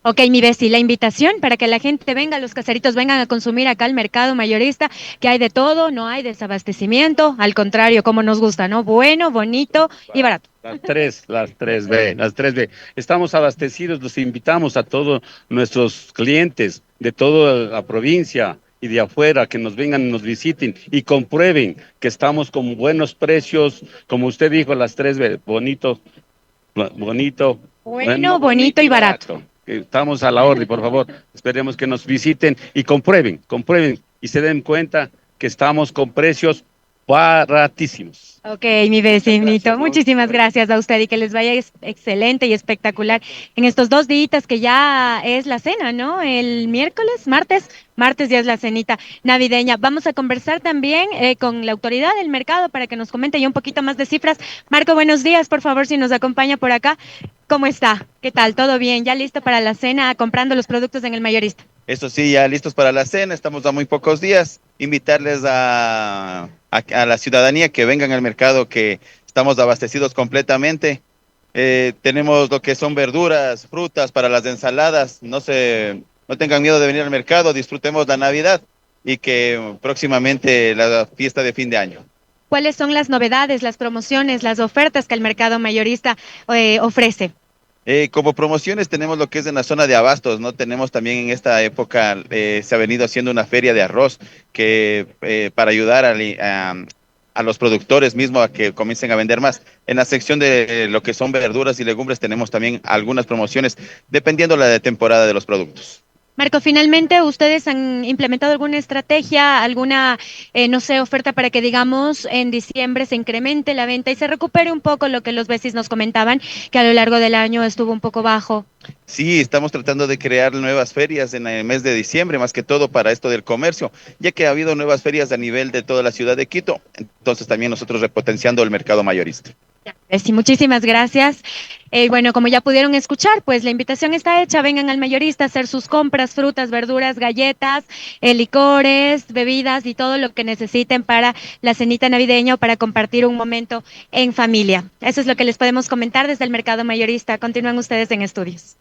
Ok, mi Bessie, la invitación para que la gente venga, los caseritos vengan a consumir acá al mercado mayorista, que hay de todo, no hay desabastecimiento, al contrario, como nos gusta, ¿no? Bueno, bonito y barato. Las tres B. Estamos abastecidos, los invitamos a todos nuestros clientes de toda la provincia y de afuera que nos vengan y nos visiten y comprueben que estamos con buenos precios, como usted dijo, las 3B, bonito, bueno, bonito y barato. Estamos a la orden, por favor, esperemos que nos visiten y comprueben y se den cuenta que estamos con precios baratísimos. Ok, mi vecinito, muchísimas gracias a usted y que les vaya excelente y espectacular en estos 2 días que ya es la cena, ¿no? El martes ya es la cenita navideña. Vamos a conversar también con la autoridad del mercado para que nos comente ya un poquito más de cifras. Marco, buenos días, por favor, si nos acompaña por acá. ¿Cómo está? ¿Qué tal? ¿Todo bien? ¿Ya listo para la cena comprando los productos en el mayorista? Eso sí, ya listos para la cena, estamos a muy pocos días. Invitarles a la ciudadanía que vengan al mercado, que estamos abastecidos completamente. Tenemos lo que son verduras, frutas para las ensaladas. No tengan miedo de venir al mercado, disfrutemos la Navidad y que próximamente la fiesta de fin de año. ¿Cuáles son las novedades, las promociones, las ofertas que el mercado mayorista ofrece? Como promociones tenemos lo que es en la zona de abastos, ¿no? Tenemos también en esta época, se ha venido haciendo una feria de arroz que para ayudar a los productores mismos a que comiencen a vender más. En la sección de lo que son verduras y legumbres tenemos también algunas promociones dependiendo la de temporada de los productos. Marco, finalmente, ¿ustedes han implementado alguna estrategia, alguna, no sé, oferta para que, digamos, en diciembre se incremente la venta y se recupere un poco lo que los vecinos nos comentaban, que a lo largo del año estuvo un poco bajo? Sí, estamos tratando de crear nuevas ferias en el mes de diciembre, más que todo para esto del comercio, ya que ha habido nuevas ferias a nivel de toda la ciudad de Quito, entonces también nosotros repotenciando el mercado mayorista. Sí, muchísimas gracias. Bueno, como ya pudieron escuchar, pues la invitación está hecha, vengan al mayorista a hacer sus compras, frutas, verduras, galletas, licores, bebidas y todo lo que necesiten para la cenita navideña o para compartir un momento en familia. Eso es lo que les podemos comentar desde el mercado mayorista. Continúan ustedes en estudios.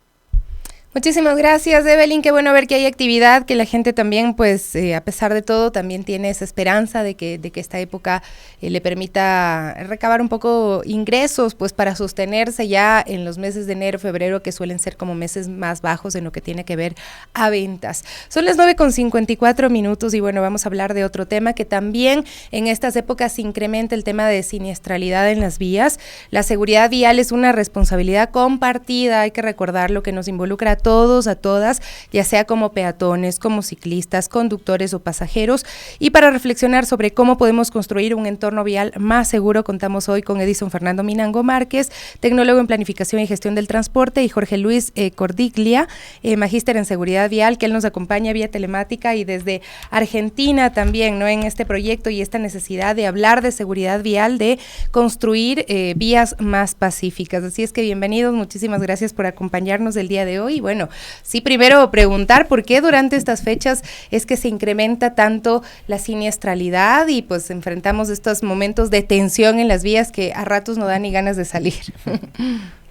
Muchísimas gracias, Evelyn. Qué bueno ver que hay actividad, que la gente también, pues, a pesar de todo, también tiene esa esperanza de que esta época le permita recabar un poco ingresos, pues, para sostenerse ya en los meses de enero, febrero, que suelen ser como meses más bajos en lo que tiene que ver a ventas. Son las 9:54 y bueno, vamos a hablar de otro tema que también en estas épocas se incrementa el tema de siniestralidad en las vías. La seguridad vial es una responsabilidad compartida, hay que recordarlo, que nos involucra a todos, a todas, ya sea como peatones, como ciclistas, conductores o pasajeros. Y para reflexionar sobre cómo podemos construir un entorno vial más seguro, contamos hoy con Edison Fernando Minango Márquez, tecnólogo en planificación y gestión del transporte, y Jorge Luis Cordiglia, magíster en seguridad vial, que él nos acompaña vía telemática y desde Argentina también, ¿no? En este proyecto y esta necesidad de hablar de seguridad vial, de construir vías más pacíficas. Así es que bienvenidos, muchísimas gracias por acompañarnos el día de hoy. Bueno, sí, primero preguntar por qué durante estas fechas es que se incrementa tanto la siniestralidad y pues enfrentamos estos momentos de tensión en las vías que a ratos no dan ni ganas de salir.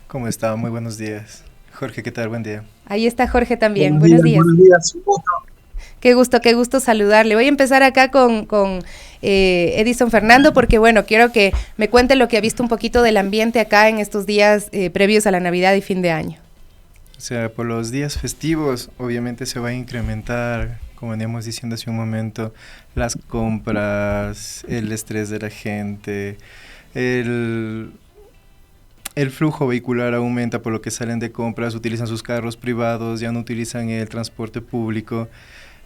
¿Cómo está? Muy buenos días. Jorge, ¿qué tal? Buen día. Ahí está Jorge también. Buenos días. Buenos días. Qué gusto saludarle. Voy a empezar acá con Edison Fernando, porque bueno, quiero que me cuente lo que ha visto un poquito del ambiente acá en estos días previos a la Navidad y fin de año. O sea, por los días festivos obviamente se va a incrementar, como veníamos diciendo hace un momento, las compras, el estrés de la gente, el flujo vehicular aumenta por lo que salen de compras, utilizan sus carros privados, ya no utilizan el transporte público.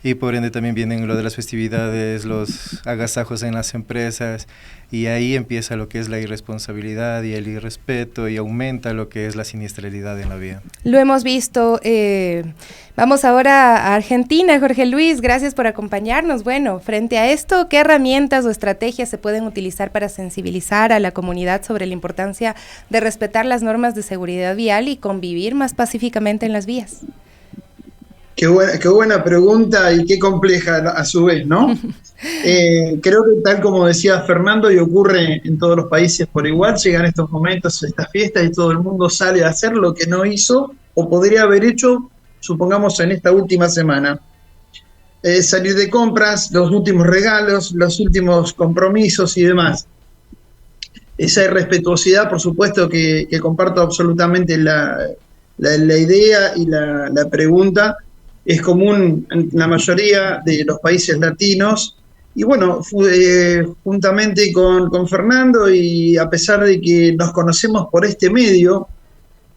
Y por ende también vienen lo de las festividades, los agasajos en las empresas, y ahí empieza lo que es la irresponsabilidad y el irrespeto, y aumenta lo que es la siniestralidad en la vía. Lo hemos visto. Vamos ahora a Argentina. Jorge Luis, gracias por acompañarnos. Bueno, frente a esto, ¿qué herramientas o estrategias se pueden utilizar para sensibilizar a la comunidad sobre la importancia de respetar las normas de seguridad vial y convivir más pacíficamente en las vías? Qué buena pregunta y qué compleja a su vez, ¿no? Creo que tal como decía Fernando, y ocurre en todos los países por igual, llegan estos momentos, estas fiestas, y todo el mundo sale a hacer lo que no hizo o podría haber hecho, supongamos, en esta última semana. Salir de compras, los últimos regalos, los últimos compromisos y demás. Esa irrespetuosidad, por supuesto, que comparto absolutamente la idea y la pregunta. Es común en la mayoría de los países latinos, y bueno, juntamente con Fernando, y a pesar de que nos conocemos por este medio,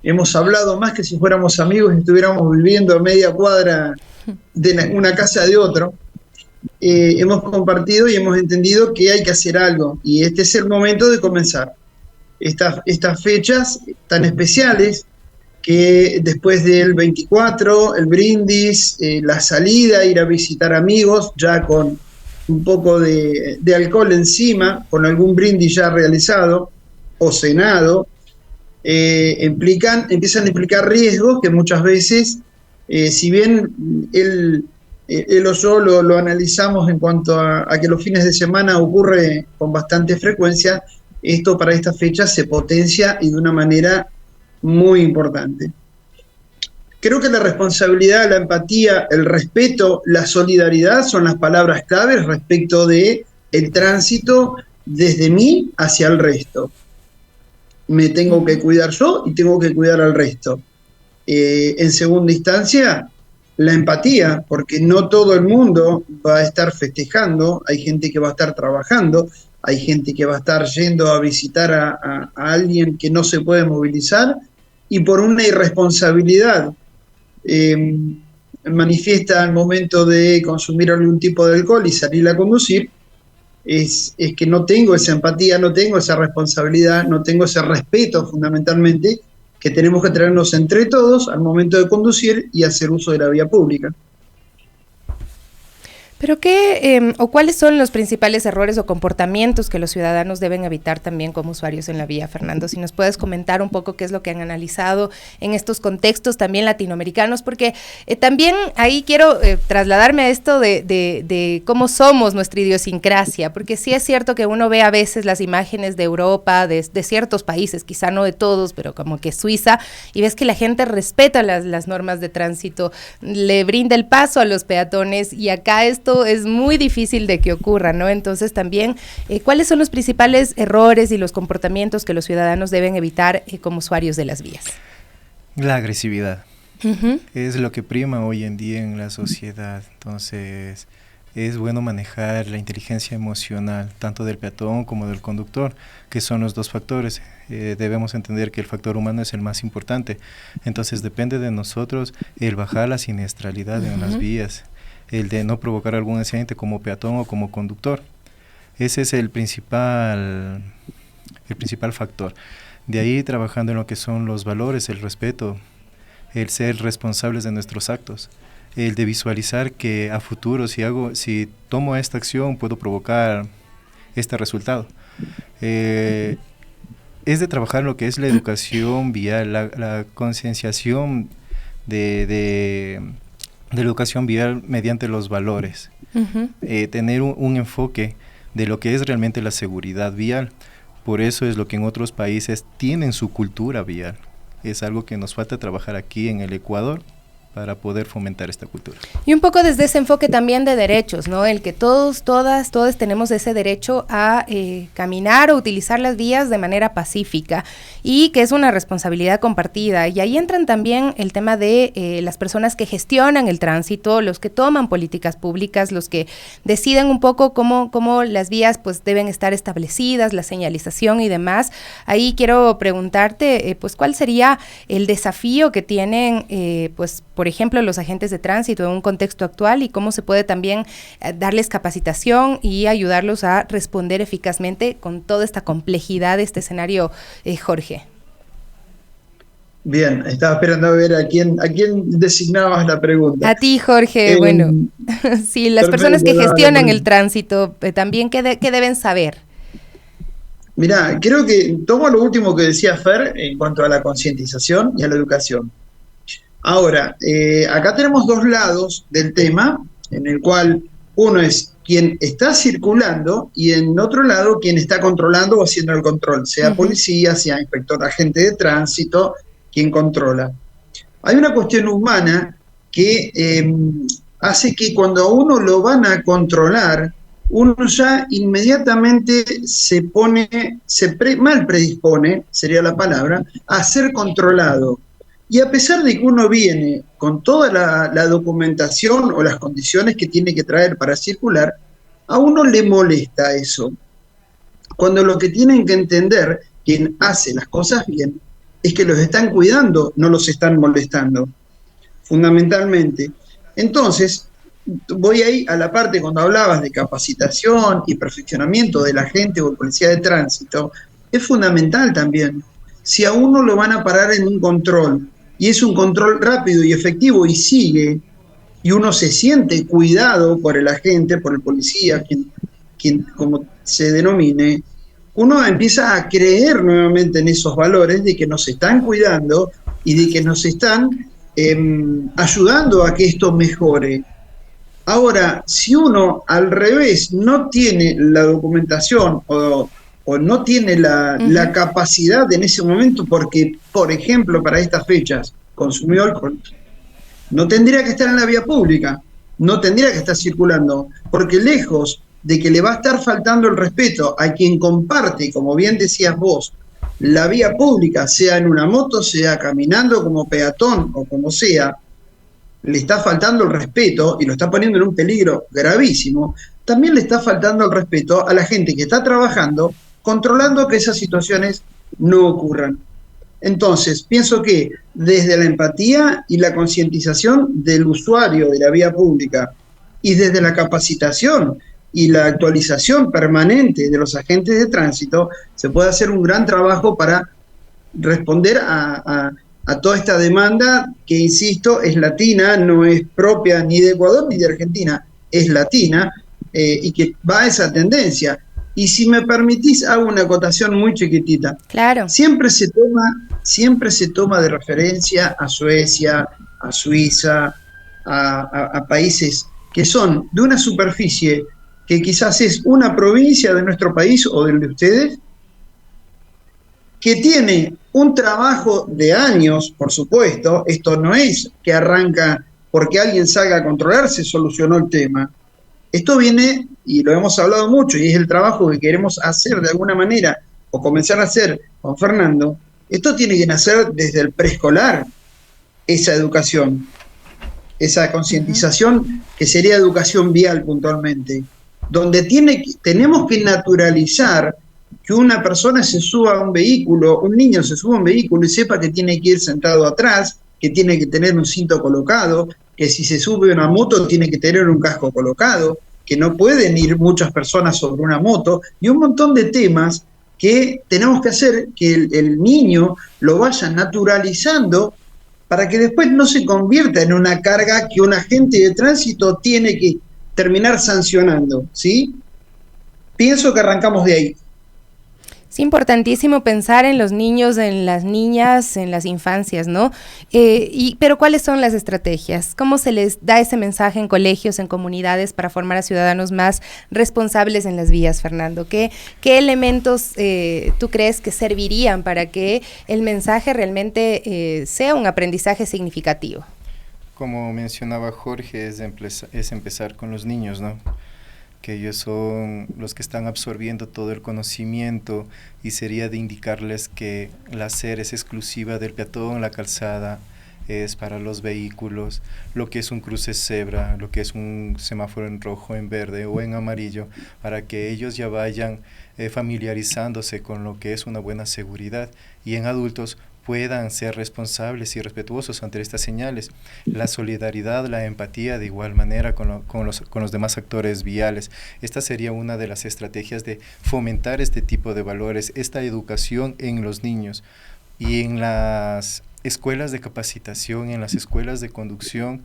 hemos hablado más que si fuéramos amigos y estuviéramos viviendo a media cuadra de una casa de otro. Hemos compartido y hemos entendido que hay que hacer algo, y este es el momento de comenzar. Estas fechas tan especiales, que después del 24, el brindis, la salida, ir a visitar amigos, ya con un poco de alcohol encima, con algún brindis ya realizado o cenado, empiezan a implicar riesgos que muchas veces Si bien él o yo lo analizamos en cuanto a que los fines de semana ocurre con bastante frecuencia, esto para esta fecha se potencia y de una manera muy importante. Creo que la responsabilidad, la empatía, el respeto, la solidaridad son las palabras claves respecto de el tránsito desde mí hacia el resto. Me tengo que cuidar yo y tengo que cuidar al resto. En segunda instancia, la empatía, porque no todo el mundo va a estar festejando, hay gente que va a estar trabajando, hay gente que va a estar yendo a visitar a alguien que no se puede movilizar y por una irresponsabilidad manifiesta al momento de consumir algún tipo de alcohol y salir a conducir, es que no tengo esa empatía, no tengo esa responsabilidad, no tengo ese respeto fundamentalmente que tenemos que tenernos entre todos al momento de conducir y hacer uso de la vía pública. Pero ¿qué o cuáles son los principales errores o comportamientos que los ciudadanos deben evitar también como usuarios en la vía, Fernando? Si nos puedes comentar un poco qué es lo que han analizado en estos contextos también latinoamericanos, porque también ahí quiero trasladarme a esto de cómo somos nuestra idiosincrasia, porque sí es cierto que uno ve a veces las imágenes de Europa, de ciertos países, quizá no de todos, pero como que Suiza, y ves que la gente respeta las normas de tránsito, le brinda el paso a los peatones, y acá esto es muy difícil de que ocurra, ¿no? Entonces también, ¿cuáles son los principales errores y los comportamientos que los ciudadanos deben evitar como usuarios de las vías? La agresividad. Es lo que prima hoy en día en la sociedad. Entonces, es bueno manejar la inteligencia emocional, tanto del peatón como del conductor, que son los dos factores. Debemos entender que el factor humano es el más importante. Entonces, depende de nosotros el bajar la siniestralidad en las vías, el de no provocar algún accidente como peatón o como conductor. Ese es el principal factor. De ahí trabajando en lo que son los valores, el respeto, el ser responsables de nuestros actos, el de visualizar que a futuro si tomo esta acción puedo provocar este resultado. Es de trabajar lo que es la educación vial, la concienciación de la educación vial mediante los valores, tener un enfoque de lo que es realmente la seguridad vial. Por eso es lo que en otros países tienen su cultura vial. Es algo que nos falta trabajar aquí en el Ecuador para poder fomentar esta cultura. Y un poco desde ese enfoque también de derechos, ¿no? El que todos tenemos ese derecho a caminar o utilizar las vías de manera pacífica y que es una responsabilidad compartida. Y ahí entran también el tema de las personas que gestionan el tránsito, los que toman políticas públicas, los que deciden un poco cómo las vías pues deben estar establecidas, la señalización y demás. Ahí quiero preguntarte, pues, ¿cuál sería el desafío que tienen, pues, por ejemplo, los agentes de tránsito en un contexto actual y cómo se puede también darles capacitación y ayudarlos a responder eficazmente con toda esta complejidad de este escenario, Jorge? Bien, estaba esperando a ver a quién designabas la pregunta. A ti, Jorge. Bueno, sí, las personas que gestionan el tránsito, también, ¿qué deben saber? Mirá, creo que tomo lo último que decía Fer en cuanto a la concientización y a la educación. Ahora, acá tenemos dos lados del tema, en el cual uno es quien está circulando y en otro lado quien está controlando o haciendo el control, sea policía, sea inspector agente de tránsito, quien controla. Hay una cuestión humana que hace que cuando a uno lo van a controlar, uno ya inmediatamente mal predispone, sería la palabra, a ser controlado. Y a pesar de que uno viene con toda la documentación o las condiciones que tiene que traer para circular, a uno le molesta eso. Cuando lo que tienen que entender, quien hace las cosas bien, es que los están cuidando, no los están molestando, fundamentalmente. Entonces, voy ahí a la parte cuando hablabas de capacitación y perfeccionamiento del agente o policía de tránsito, es fundamental también. Si a uno lo van a parar en un control, y es un control rápido y efectivo y sigue, y uno se siente cuidado por el agente, por el policía, quien como se denomine, uno empieza a creer nuevamente en esos valores de que nos están cuidando y de que nos están ayudando a que esto mejore. Ahora, si uno al revés no tiene la documentación o no tiene la capacidad en ese momento, porque, por ejemplo, para estas fechas consumió alcohol, no tendría que estar en la vía pública, no tendría que estar circulando, porque lejos de que le va a estar faltando el respeto a quien comparte, como bien decías vos, la vía pública, sea en una moto, sea caminando como peatón o como sea, le está faltando el respeto y lo está poniendo en un peligro gravísimo. También le está faltando el respeto a la gente que está trabajando, controlando que esas situaciones no ocurran. Entonces, pienso que desde la empatía y la concientización del usuario de la vía pública y desde la capacitación y la actualización permanente de los agentes de tránsito, se puede hacer un gran trabajo para responder a toda esta demanda que, insisto, es latina, no es propia ni de Ecuador ni de Argentina, es latina, y que va a esa tendencia. Y si me permitís, hago una acotación muy chiquitita. Claro. Siempre se toma de referencia a Suecia, a Suiza, a países que son de una superficie que quizás es una provincia de nuestro país o del de ustedes, que tiene un trabajo de años, por supuesto. Esto no es que arranca porque alguien salga a controlar, se solucionó el tema. Esto viene, y lo hemos hablado mucho, y es el trabajo que queremos hacer de alguna manera, o comenzar a hacer con Fernando. Esto tiene que nacer desde el preescolar, esa educación, esa concientización que sería educación vial puntualmente, donde tenemos que naturalizar que una persona se suba a un vehículo, un niño se suba a un vehículo y sepa que tiene que ir sentado atrás, que tiene que tener un cinto colocado, que si se sube a una moto tiene que tener un casco colocado, que no pueden ir muchas personas sobre una moto, y un montón de temas que tenemos que hacer que el niño lo vaya naturalizando para que después no se convierta en una carga que un agente de tránsito tiene que terminar sancionando, ¿sí? Pienso que arrancamos de ahí. Es importantísimo pensar en los niños, en las niñas, en las infancias, ¿no? Pero ¿cuáles son las estrategias? ¿Cómo se les da ese mensaje en colegios, en comunidades, para formar a ciudadanos más responsables en las vías, Fernando? ¿Qué elementos tú crees que servirían para que el mensaje realmente sea un aprendizaje significativo? Como mencionaba Jorge, es empezar con los niños, ¿no? Que ellos son los que están absorbiendo todo el conocimiento, y sería de indicarles que la acera es exclusiva del peatón, la calzada es para los vehículos, lo que es un cruce cebra, lo que es un semáforo en rojo, en verde o en amarillo, para que ellos ya vayan familiarizándose con lo que es una buena seguridad, y en adultos puedan ser responsables y respetuosos ante estas señales. La solidaridad, la empatía de igual manera con los demás actores viales. Esta sería una de las estrategias de fomentar este tipo de valores, esta educación en los niños. Y en las escuelas de capacitación, en las escuelas de conducción,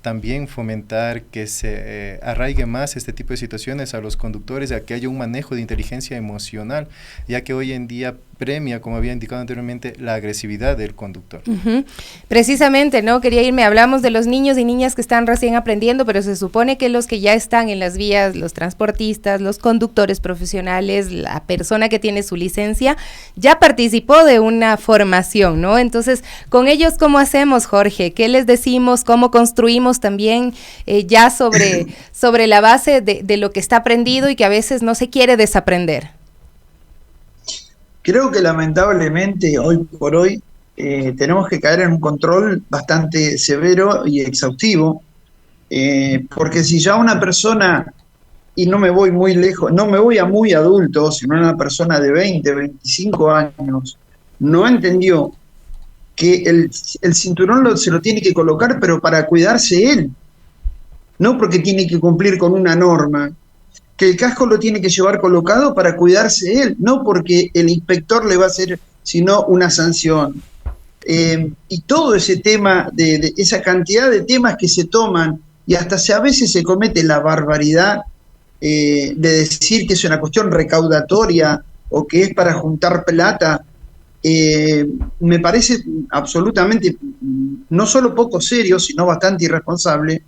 también fomentar que se arraigue más este tipo de situaciones a los conductores, a que haya un manejo de inteligencia emocional, ya que hoy en día premia, como había indicado anteriormente, la agresividad del conductor. Precisamente, ¿no? Quería irme, hablamos de los niños y niñas que están recién aprendiendo, pero se supone que los que ya están en las vías, los transportistas, los conductores profesionales, la persona que tiene su licencia, ya participó de una formación, ¿no? Entonces, con ellos, ¿cómo hacemos, Jorge? ¿Qué les decimos? ¿Cómo construimos también ya sobre la base de lo que está aprendido y que a veces no se quiere desaprender? Creo que lamentablemente hoy por hoy tenemos que caer en un control bastante severo y exhaustivo, porque si ya una persona, y no me voy muy lejos, no me voy a muy adulto, sino una persona de 20, 25 años, no entendió que el cinturón se lo tiene que colocar, pero para cuidarse él, no porque tiene que cumplir con una norma, que el casco lo tiene que llevar colocado para cuidarse él, no porque el inspector le va a hacer sino una sanción. Y todo ese tema, de esa cantidad de temas que se toman, y hasta a veces se comete la barbaridad de decir que es una cuestión recaudatoria o que es para juntar plata, me parece absolutamente no solo poco serio, sino bastante irresponsable,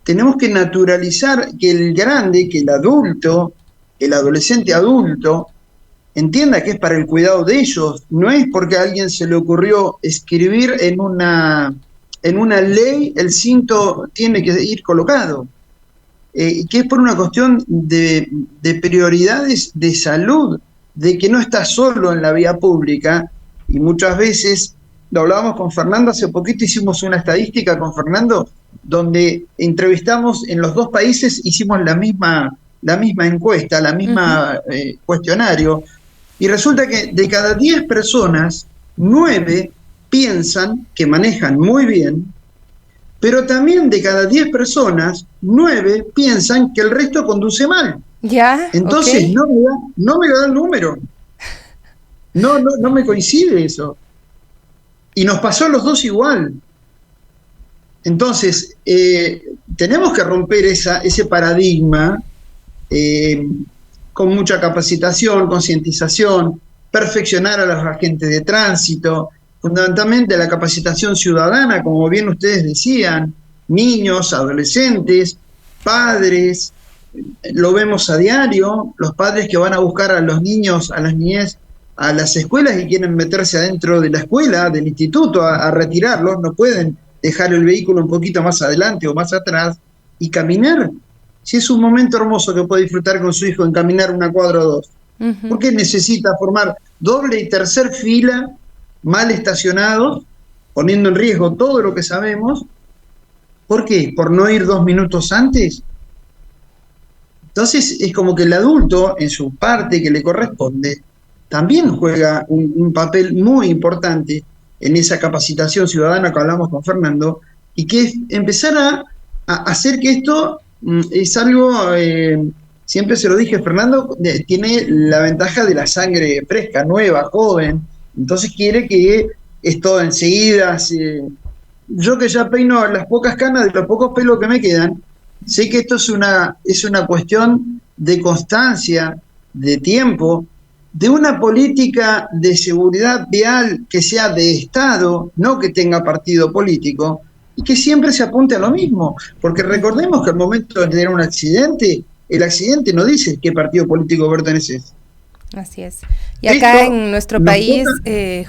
tenemos que naturalizar que el grande, que el adulto, el adolescente adulto, entienda que es para el cuidado de ellos. No es porque a alguien se le ocurrió escribir en una ley el cinto tiene que ir colocado. Que es por una cuestión de prioridades de salud, de que no está solo en la vía pública, y muchas veces, lo hablábamos con Fernando hace poquito, hicimos una estadística con Fernando, donde entrevistamos en los dos países, hicimos la misma encuesta, la misma cuestionario, y resulta que de cada 10 personas, 9 piensan que manejan muy bien, pero también de cada 10 personas, 9 piensan que el resto conduce mal. Ya. Entonces, okay. no me da el número. No me coincide eso. Y nos pasó a los dos igual. Entonces, tenemos que romper ese paradigma con mucha capacitación, concientización, perfeccionar a los agentes de tránsito, fundamentalmente la capacitación ciudadana, como bien ustedes decían, niños, adolescentes, padres, lo vemos a diario, los padres que van a buscar a los niños, a las niñez, a las escuelas y quieren meterse adentro de la escuela, del instituto, a retirarlos, no pueden dejar el vehículo un poquito más adelante o más atrás y caminar. Si es un momento hermoso que puede disfrutar con su hijo en caminar una cuadra o dos, ¿por qué necesita formar doble y tercer fila mal estacionados, poniendo en riesgo todo lo que sabemos? ¿Por qué? ¿Por no ir 2 minutos antes? Entonces es como que el adulto, en su parte que le corresponde, también juega un papel muy importante en esa capacitación ciudadana que hablamos con Fernando, y que es empezar a hacer que esto es algo, siempre se lo dije, Fernando tiene la ventaja de la sangre fresca, nueva, joven, entonces quiere que esto enseguida, yo que ya peino las pocas canas de los pocos pelos que me quedan, sé que esto es una cuestión de constancia, de tiempo, de una política de seguridad vial que sea de Estado, no que tenga partido político, y que siempre se apunte a lo mismo, porque recordemos que al momento de tener un accidente, el accidente no dice qué partido político perteneces. Así es. Y acá en nuestro país,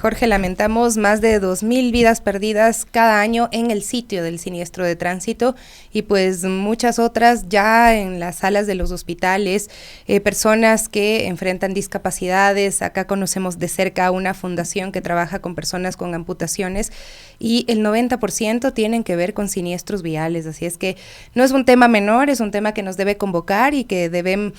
Jorge, lamentamos más de 2,000 vidas perdidas cada año en el sitio del siniestro de tránsito, y pues muchas otras ya en las salas de los hospitales, personas que enfrentan discapacidades. Acá conocemos de cerca una fundación que trabaja con personas con amputaciones, y el 90% tienen que ver con siniestros viales, así es que no es un tema menor, es un tema que nos debe convocar y que deben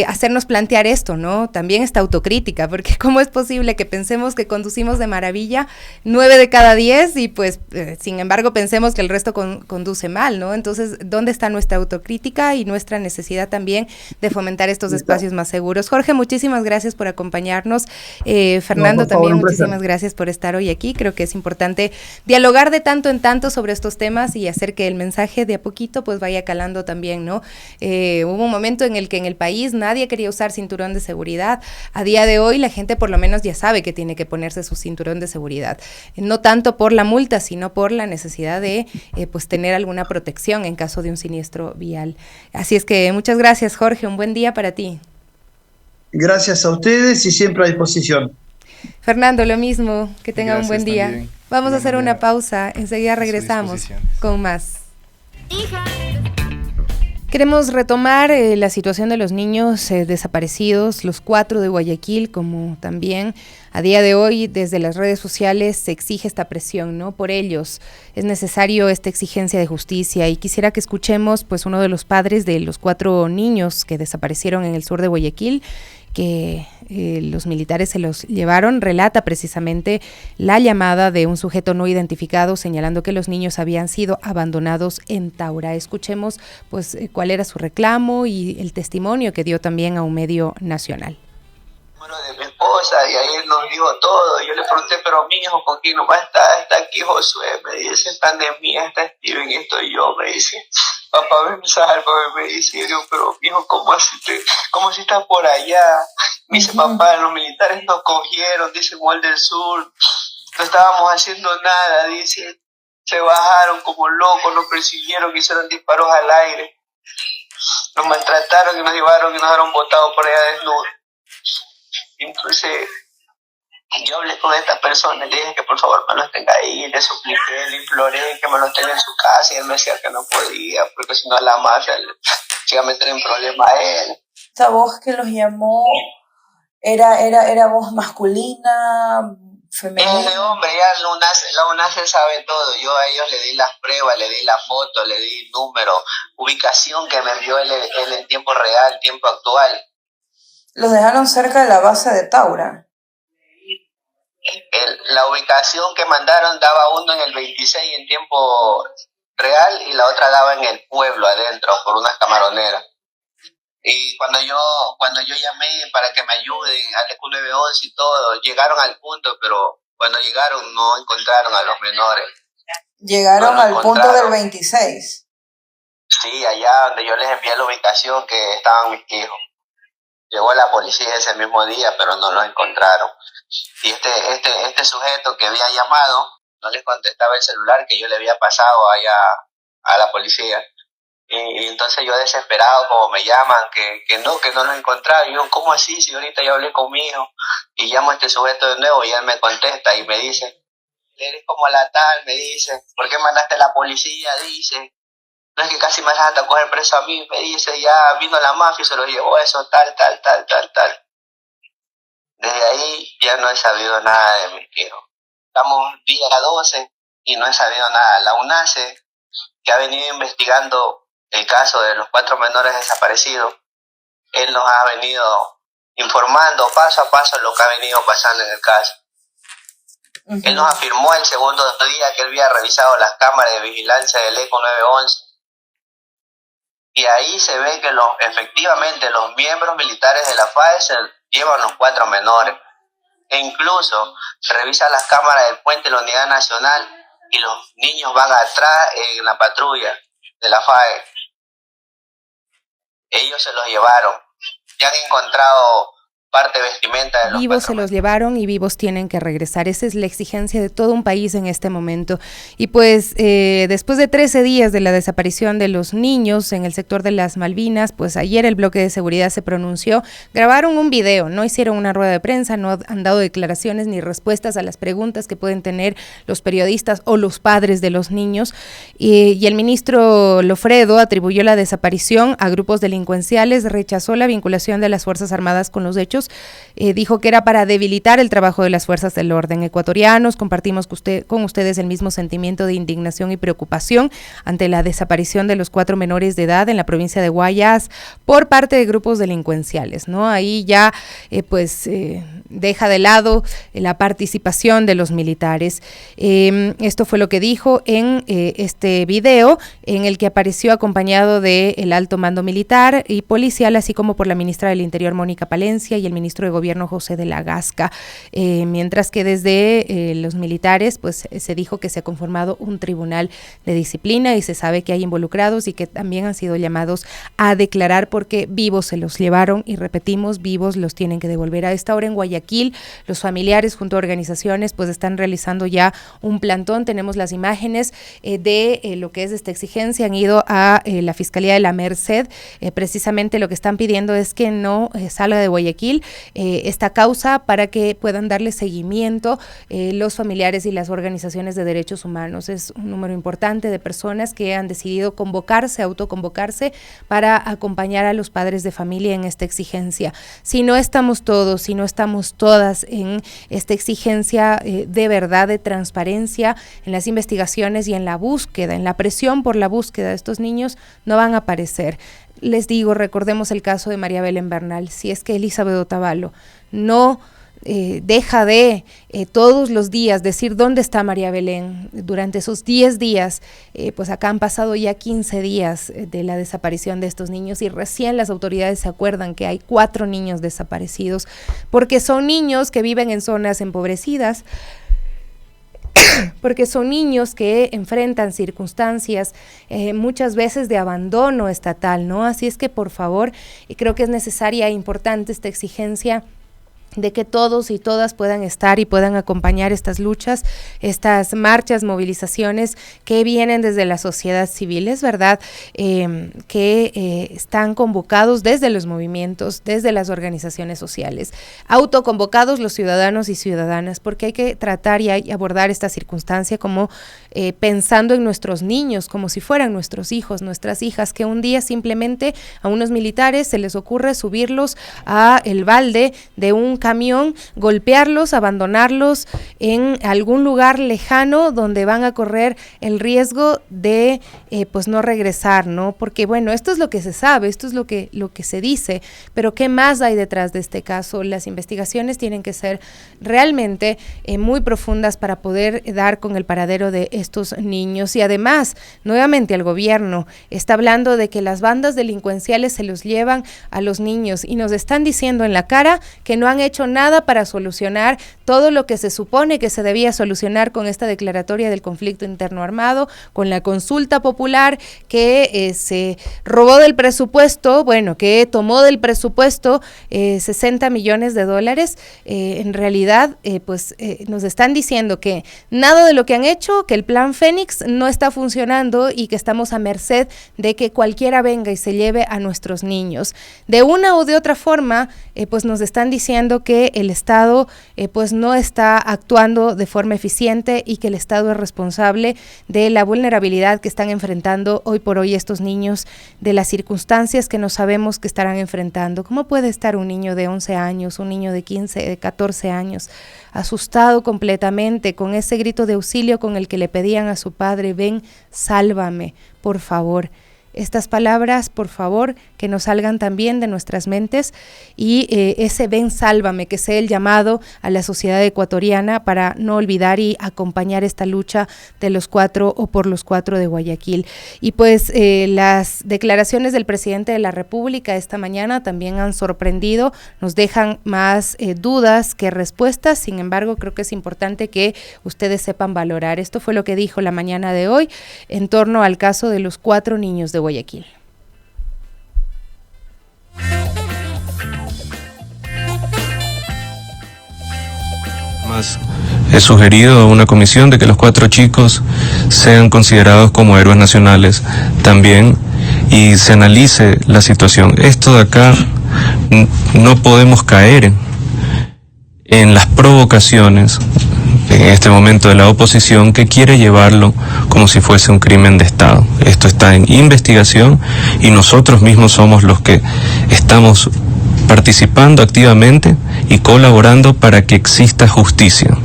hacernos plantear esto, ¿no? También esta autocrítica, porque ¿cómo es posible que pensemos que conducimos de maravilla 9 de cada 10 y pues sin embargo pensemos que el resto conduce mal, ¿no? Entonces, ¿dónde está nuestra autocrítica y nuestra necesidad también de fomentar estos espacios más seguros? Jorge, muchísimas gracias por acompañarnos. Fernando, no, también muchísimas gracias por estar hoy aquí. Creo que es importante dialogar de tanto en tanto sobre estos temas y hacer que el mensaje de a poquito pues vaya calando también, ¿no? Hubo un momento en el que en el país nadie quería usar cinturón de seguridad. A día de hoy la gente por lo menos ya sabe que tiene que ponerse su cinturón de seguridad, no tanto por la multa, sino por la necesidad de pues tener alguna protección en caso de un siniestro vial. Así es que muchas gracias, Jorge, un buen día para ti. Gracias a ustedes y siempre a disposición. Fernando, lo mismo, que tenga un buen día. También. Vamos a hacer una pausa, enseguida regresamos con más. Queremos retomar la situación de los niños desaparecidos, los 4 de Guayaquil, como también a día de hoy desde las redes sociales se exige esta presión, ¿no? Por ellos es necesario esta exigencia de justicia, y quisiera que escuchemos pues uno de los padres de los 4 niños que desaparecieron en el sur de Guayaquil, que los militares se los llevaron. Relata precisamente la llamada de un sujeto no identificado señalando que los niños habían sido abandonados en Taura. Escuchemos pues cuál era su reclamo y el testimonio que dio también a un medio nacional. De mi esposa, y ahí él nos dijo todo. Yo le pregunté, pero mi hijo, ¿con quién nomás está? Está aquí Josué, me dice, está Nemía, está Steven, estoy yo, me dice. Papá, ven, sálvame, me dice. Yo digo, pero hijo, ¿cómo si estás por allá? Me dice, papá, los militares nos cogieron, dice Muel del Sur. no estábamos haciendo nada, dice. Se bajaron como locos, nos persiguieron, hicieron disparos al aire. Nos maltrataron y nos llevaron y nos dejaron botados por allá desnudos. Entonces, yo hablé con esta persona, le dije que por favor me los tenga ahí, le supliqué, le imploré que me los tenga en su casa y él me decía que no podía, porque si no la mafia se iba a meter en problemas a él. Esa voz que los llamó era voz masculina, femenina. Es de hombre, ya la UNACE sabe todo. Yo a ellos le di las pruebas, le di la foto, le di número, ubicación que me envió él en tiempo real, tiempo actual. Los dejaron cerca de la base de Taura. La ubicación que mandaron daba uno en el 26 en tiempo real y la otra daba en el pueblo adentro por unas camaroneras. Y cuando yo llamé para que me ayuden al EQ 911 y todo, llegaron al punto, pero cuando llegaron no encontraron a los menores. Llegaron al punto del 26. Sí, allá donde yo les envié la ubicación que estaban mis hijos. Llegó la policía ese mismo día, pero no los encontraron. Y este sujeto que había llamado no les contestaba el celular que yo le había pasado allá a la policía. Y entonces yo desesperado, como me llaman, que no lo encontraron. Yo, ¿cómo así? Si ahorita ya hablé con mi hijo. Y llamo a este sujeto de nuevo y él me contesta y me dice, eres como la tal, me dice, ¿por qué mandaste a la policía? Dice, no es que casi me dejaste a coger preso a mí, me dice, ya vino la mafia y se lo llevó eso, tal. Desde ahí ya no he sabido nada de mis hijos. Estamos día 12 y no he sabido nada. La UNACE, que ha venido investigando el caso de los 4 menores desaparecidos, él nos ha venido informando paso a paso lo que ha venido pasando en el caso. Uh-huh. Él nos afirmó el segundo día que él había revisado las cámaras de vigilancia del EQ 911 y ahí se ve que efectivamente los miembros militares de la FAE se llevan los 4 menores e incluso revisa las cámaras del puente de la Unidad Nacional y los niños van atrás en la patrulla de la FAE. Ellos se los llevaron. Ya han encontrado parte vestimenta de los vivos se los llevaron y vivos tienen que regresar. Esa es la exigencia de todo un país en este momento. Y pues después de 13 días de la desaparición de los niños en el sector de las Malvinas, pues ayer el bloque de seguridad se pronunció, grabaron un video, no hicieron una rueda de prensa, no han dado declaraciones ni respuestas a las preguntas que pueden tener los periodistas o los padres de los niños. Y el ministro Lofredo atribuyó la desaparición a grupos delincuenciales, rechazó la vinculación de las Fuerzas Armadas con los hechos. Dijo que era para debilitar el trabajo de las fuerzas del orden ecuatorianos. Compartimos con ustedes el mismo sentimiento de indignación y preocupación ante la desaparición de los 4 menores de edad en la provincia de Guayas por parte de grupos delincuenciales, ¿no? Ahí ya deja de lado la participación de los militares. Esto fue lo que dijo en este video en el que apareció acompañado del alto mando militar y policial, así como por la ministra del Interior, Mónica Palencia, y el ministro de Gobierno, José de la Gasca, mientras que desde los militares pues se dijo que se ha conformado un tribunal de disciplina y se sabe que hay involucrados y que también han sido llamados a declarar porque vivos se los llevaron y repetimos, vivos los tienen que devolver. A esta hora en Guayaquil, los familiares junto a organizaciones pues están realizando ya un plantón. Tenemos las imágenes de lo que es esta exigencia. Han ido a la Fiscalía de la Merced. Precisamente lo que están pidiendo es que no salga de Guayaquil esta causa para que puedan darle seguimiento los familiares y las organizaciones de derechos humanos. Es un número importante de personas que han decidido autoconvocarse para acompañar a los padres de familia en esta exigencia. Si no estamos todos, si no estamos todas en esta exigencia de verdad, de transparencia en las investigaciones y en la búsqueda, en la presión por la búsqueda de estos niños, no van a aparecer. Les digo, recordemos el caso de María Belén Bernal. Si es que Elizabeth Otavalo no deja de todos los días decir dónde está María Belén durante esos 10 días, pues acá han pasado ya 15 días de la desaparición de estos niños y recién las autoridades se acuerdan que hay 4 niños desaparecidos porque son niños que viven en zonas empobrecidas, porque son niños que enfrentan circunstancias muchas veces de abandono estatal, ¿no? Así es que por favor, creo que es necesaria e importante esta exigencia de que todos y todas puedan estar y puedan acompañar estas luchas, estas marchas, movilizaciones que vienen desde la sociedad civil. Es verdad que están convocados desde los movimientos, desde las organizaciones sociales, autoconvocados los ciudadanos y ciudadanas, porque hay que tratar y abordar esta circunstancia como pensando en nuestros niños, como si fueran nuestros hijos, nuestras hijas, que un día simplemente a unos militares se les ocurre subirlos a el balde de un camión, golpearlos, abandonarlos en algún lugar lejano donde van a correr el riesgo de pues no regresar, ¿no? Porque bueno, esto es lo que se sabe, esto es lo que se dice, pero ¿qué más hay detrás de este caso? Las investigaciones tienen que ser realmente muy profundas para poder dar con el paradero de estos niños. Y además, nuevamente el gobierno está hablando de que las bandas delincuenciales se los llevan a los niños y nos están diciendo en la cara que no han hecho nada para solucionar todo lo que se supone que se debía solucionar con esta declaratoria del conflicto interno armado, con la consulta popular que se robó del presupuesto, bueno, que tomó del presupuesto 60 millones de dólares. En realidad, nos están diciendo que nada de lo que han hecho, que el plan Fénix no está funcionando y que estamos a merced de que cualquiera venga y se lleve a nuestros niños. De una u de otra forma, pues nos están diciendo que el Estado pues no está actuando de forma eficiente y que el Estado es responsable de la vulnerabilidad que están enfrentando hoy por hoy estos niños, de las circunstancias que no sabemos que estarán enfrentando. ¿Cómo puede estar un niño de 11 años, un niño de 15, de 14 años, asustado completamente con ese grito de auxilio con el que le pedían a su padre, ven, sálvame, por favor? Estas palabras, por favor, que nos salgan también de nuestras mentes y ese ven, sálvame, que sea el llamado a la sociedad ecuatoriana para no olvidar y acompañar esta lucha de los 4 o por los 4 de Guayaquil. Y pues las declaraciones del presidente de la República esta mañana también han sorprendido, nos dejan más dudas que respuestas. Sin embargo, creo que es importante que ustedes sepan valorar. Esto fue lo que dijo la mañana de hoy en torno al caso de los 4 niños de Guayaquil. Más he sugerido a una comisión de que los 4 chicos sean considerados como héroes nacionales también y se analice la situación. Esto de acá no podemos caer en las provocaciones en este momento de la oposición que quiere llevarlo como si fuese un crimen de Estado. Esto está en investigación y nosotros mismos somos los que estamos participando activamente y colaborando para que exista justicia.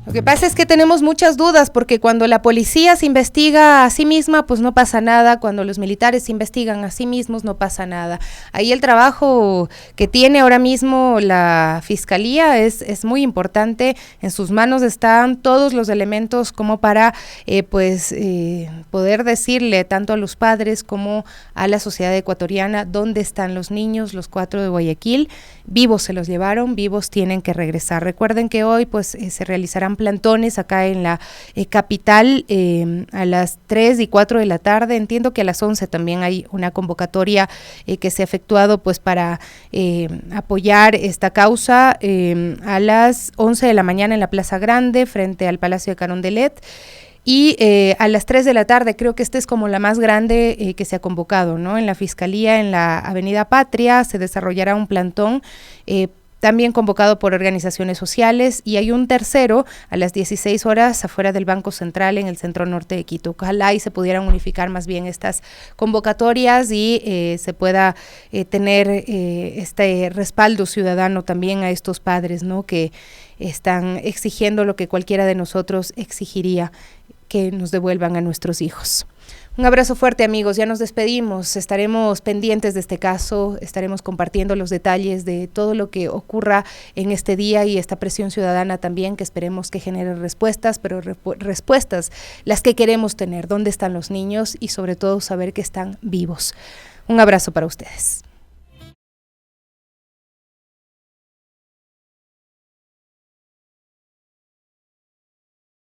Lo que pasa es que tenemos muchas dudas porque cuando la policía se investiga a sí misma, pues no pasa nada. Cuando los militares se investigan a sí mismos, no pasa nada. Ahí el trabajo que tiene ahora mismo la Fiscalía es muy importante. En sus manos están todos los elementos como para poder decirle tanto a los padres como a la sociedad ecuatoriana dónde están los niños, los 4 de Guayaquil. Vivos se los llevaron, vivos tienen que regresar. Recuerden que hoy se realizarán plantones acá en la capital a las 3 y 4 de la tarde. Entiendo que a las 11 también hay una convocatoria que se ha efectuado pues para apoyar esta causa a las 11 de la mañana en la Plaza Grande frente al Palacio de Carondelet. Y a las 3 de la tarde, creo que esta es como la más grande que se ha convocado, ¿no? En la Fiscalía, en la Avenida Patria, se desarrollará un plantón también convocado por organizaciones sociales, y hay un tercero a las 16 horas afuera del Banco Central en el centro norte de Quito. Ojalá y se pudieran unificar más bien estas convocatorias y se pueda tener este respaldo ciudadano también a estos padres, ¿no? Que están exigiendo lo que cualquiera de nosotros exigiría, que nos devuelvan a nuestros hijos. Un abrazo fuerte, amigos, ya nos despedimos, estaremos pendientes de este caso, estaremos compartiendo los detalles de todo lo que ocurra en este día y esta presión ciudadana también, que esperemos que genere respuestas, pero respuestas las que queremos tener, dónde están los niños y sobre todo saber que están vivos. Un abrazo para ustedes.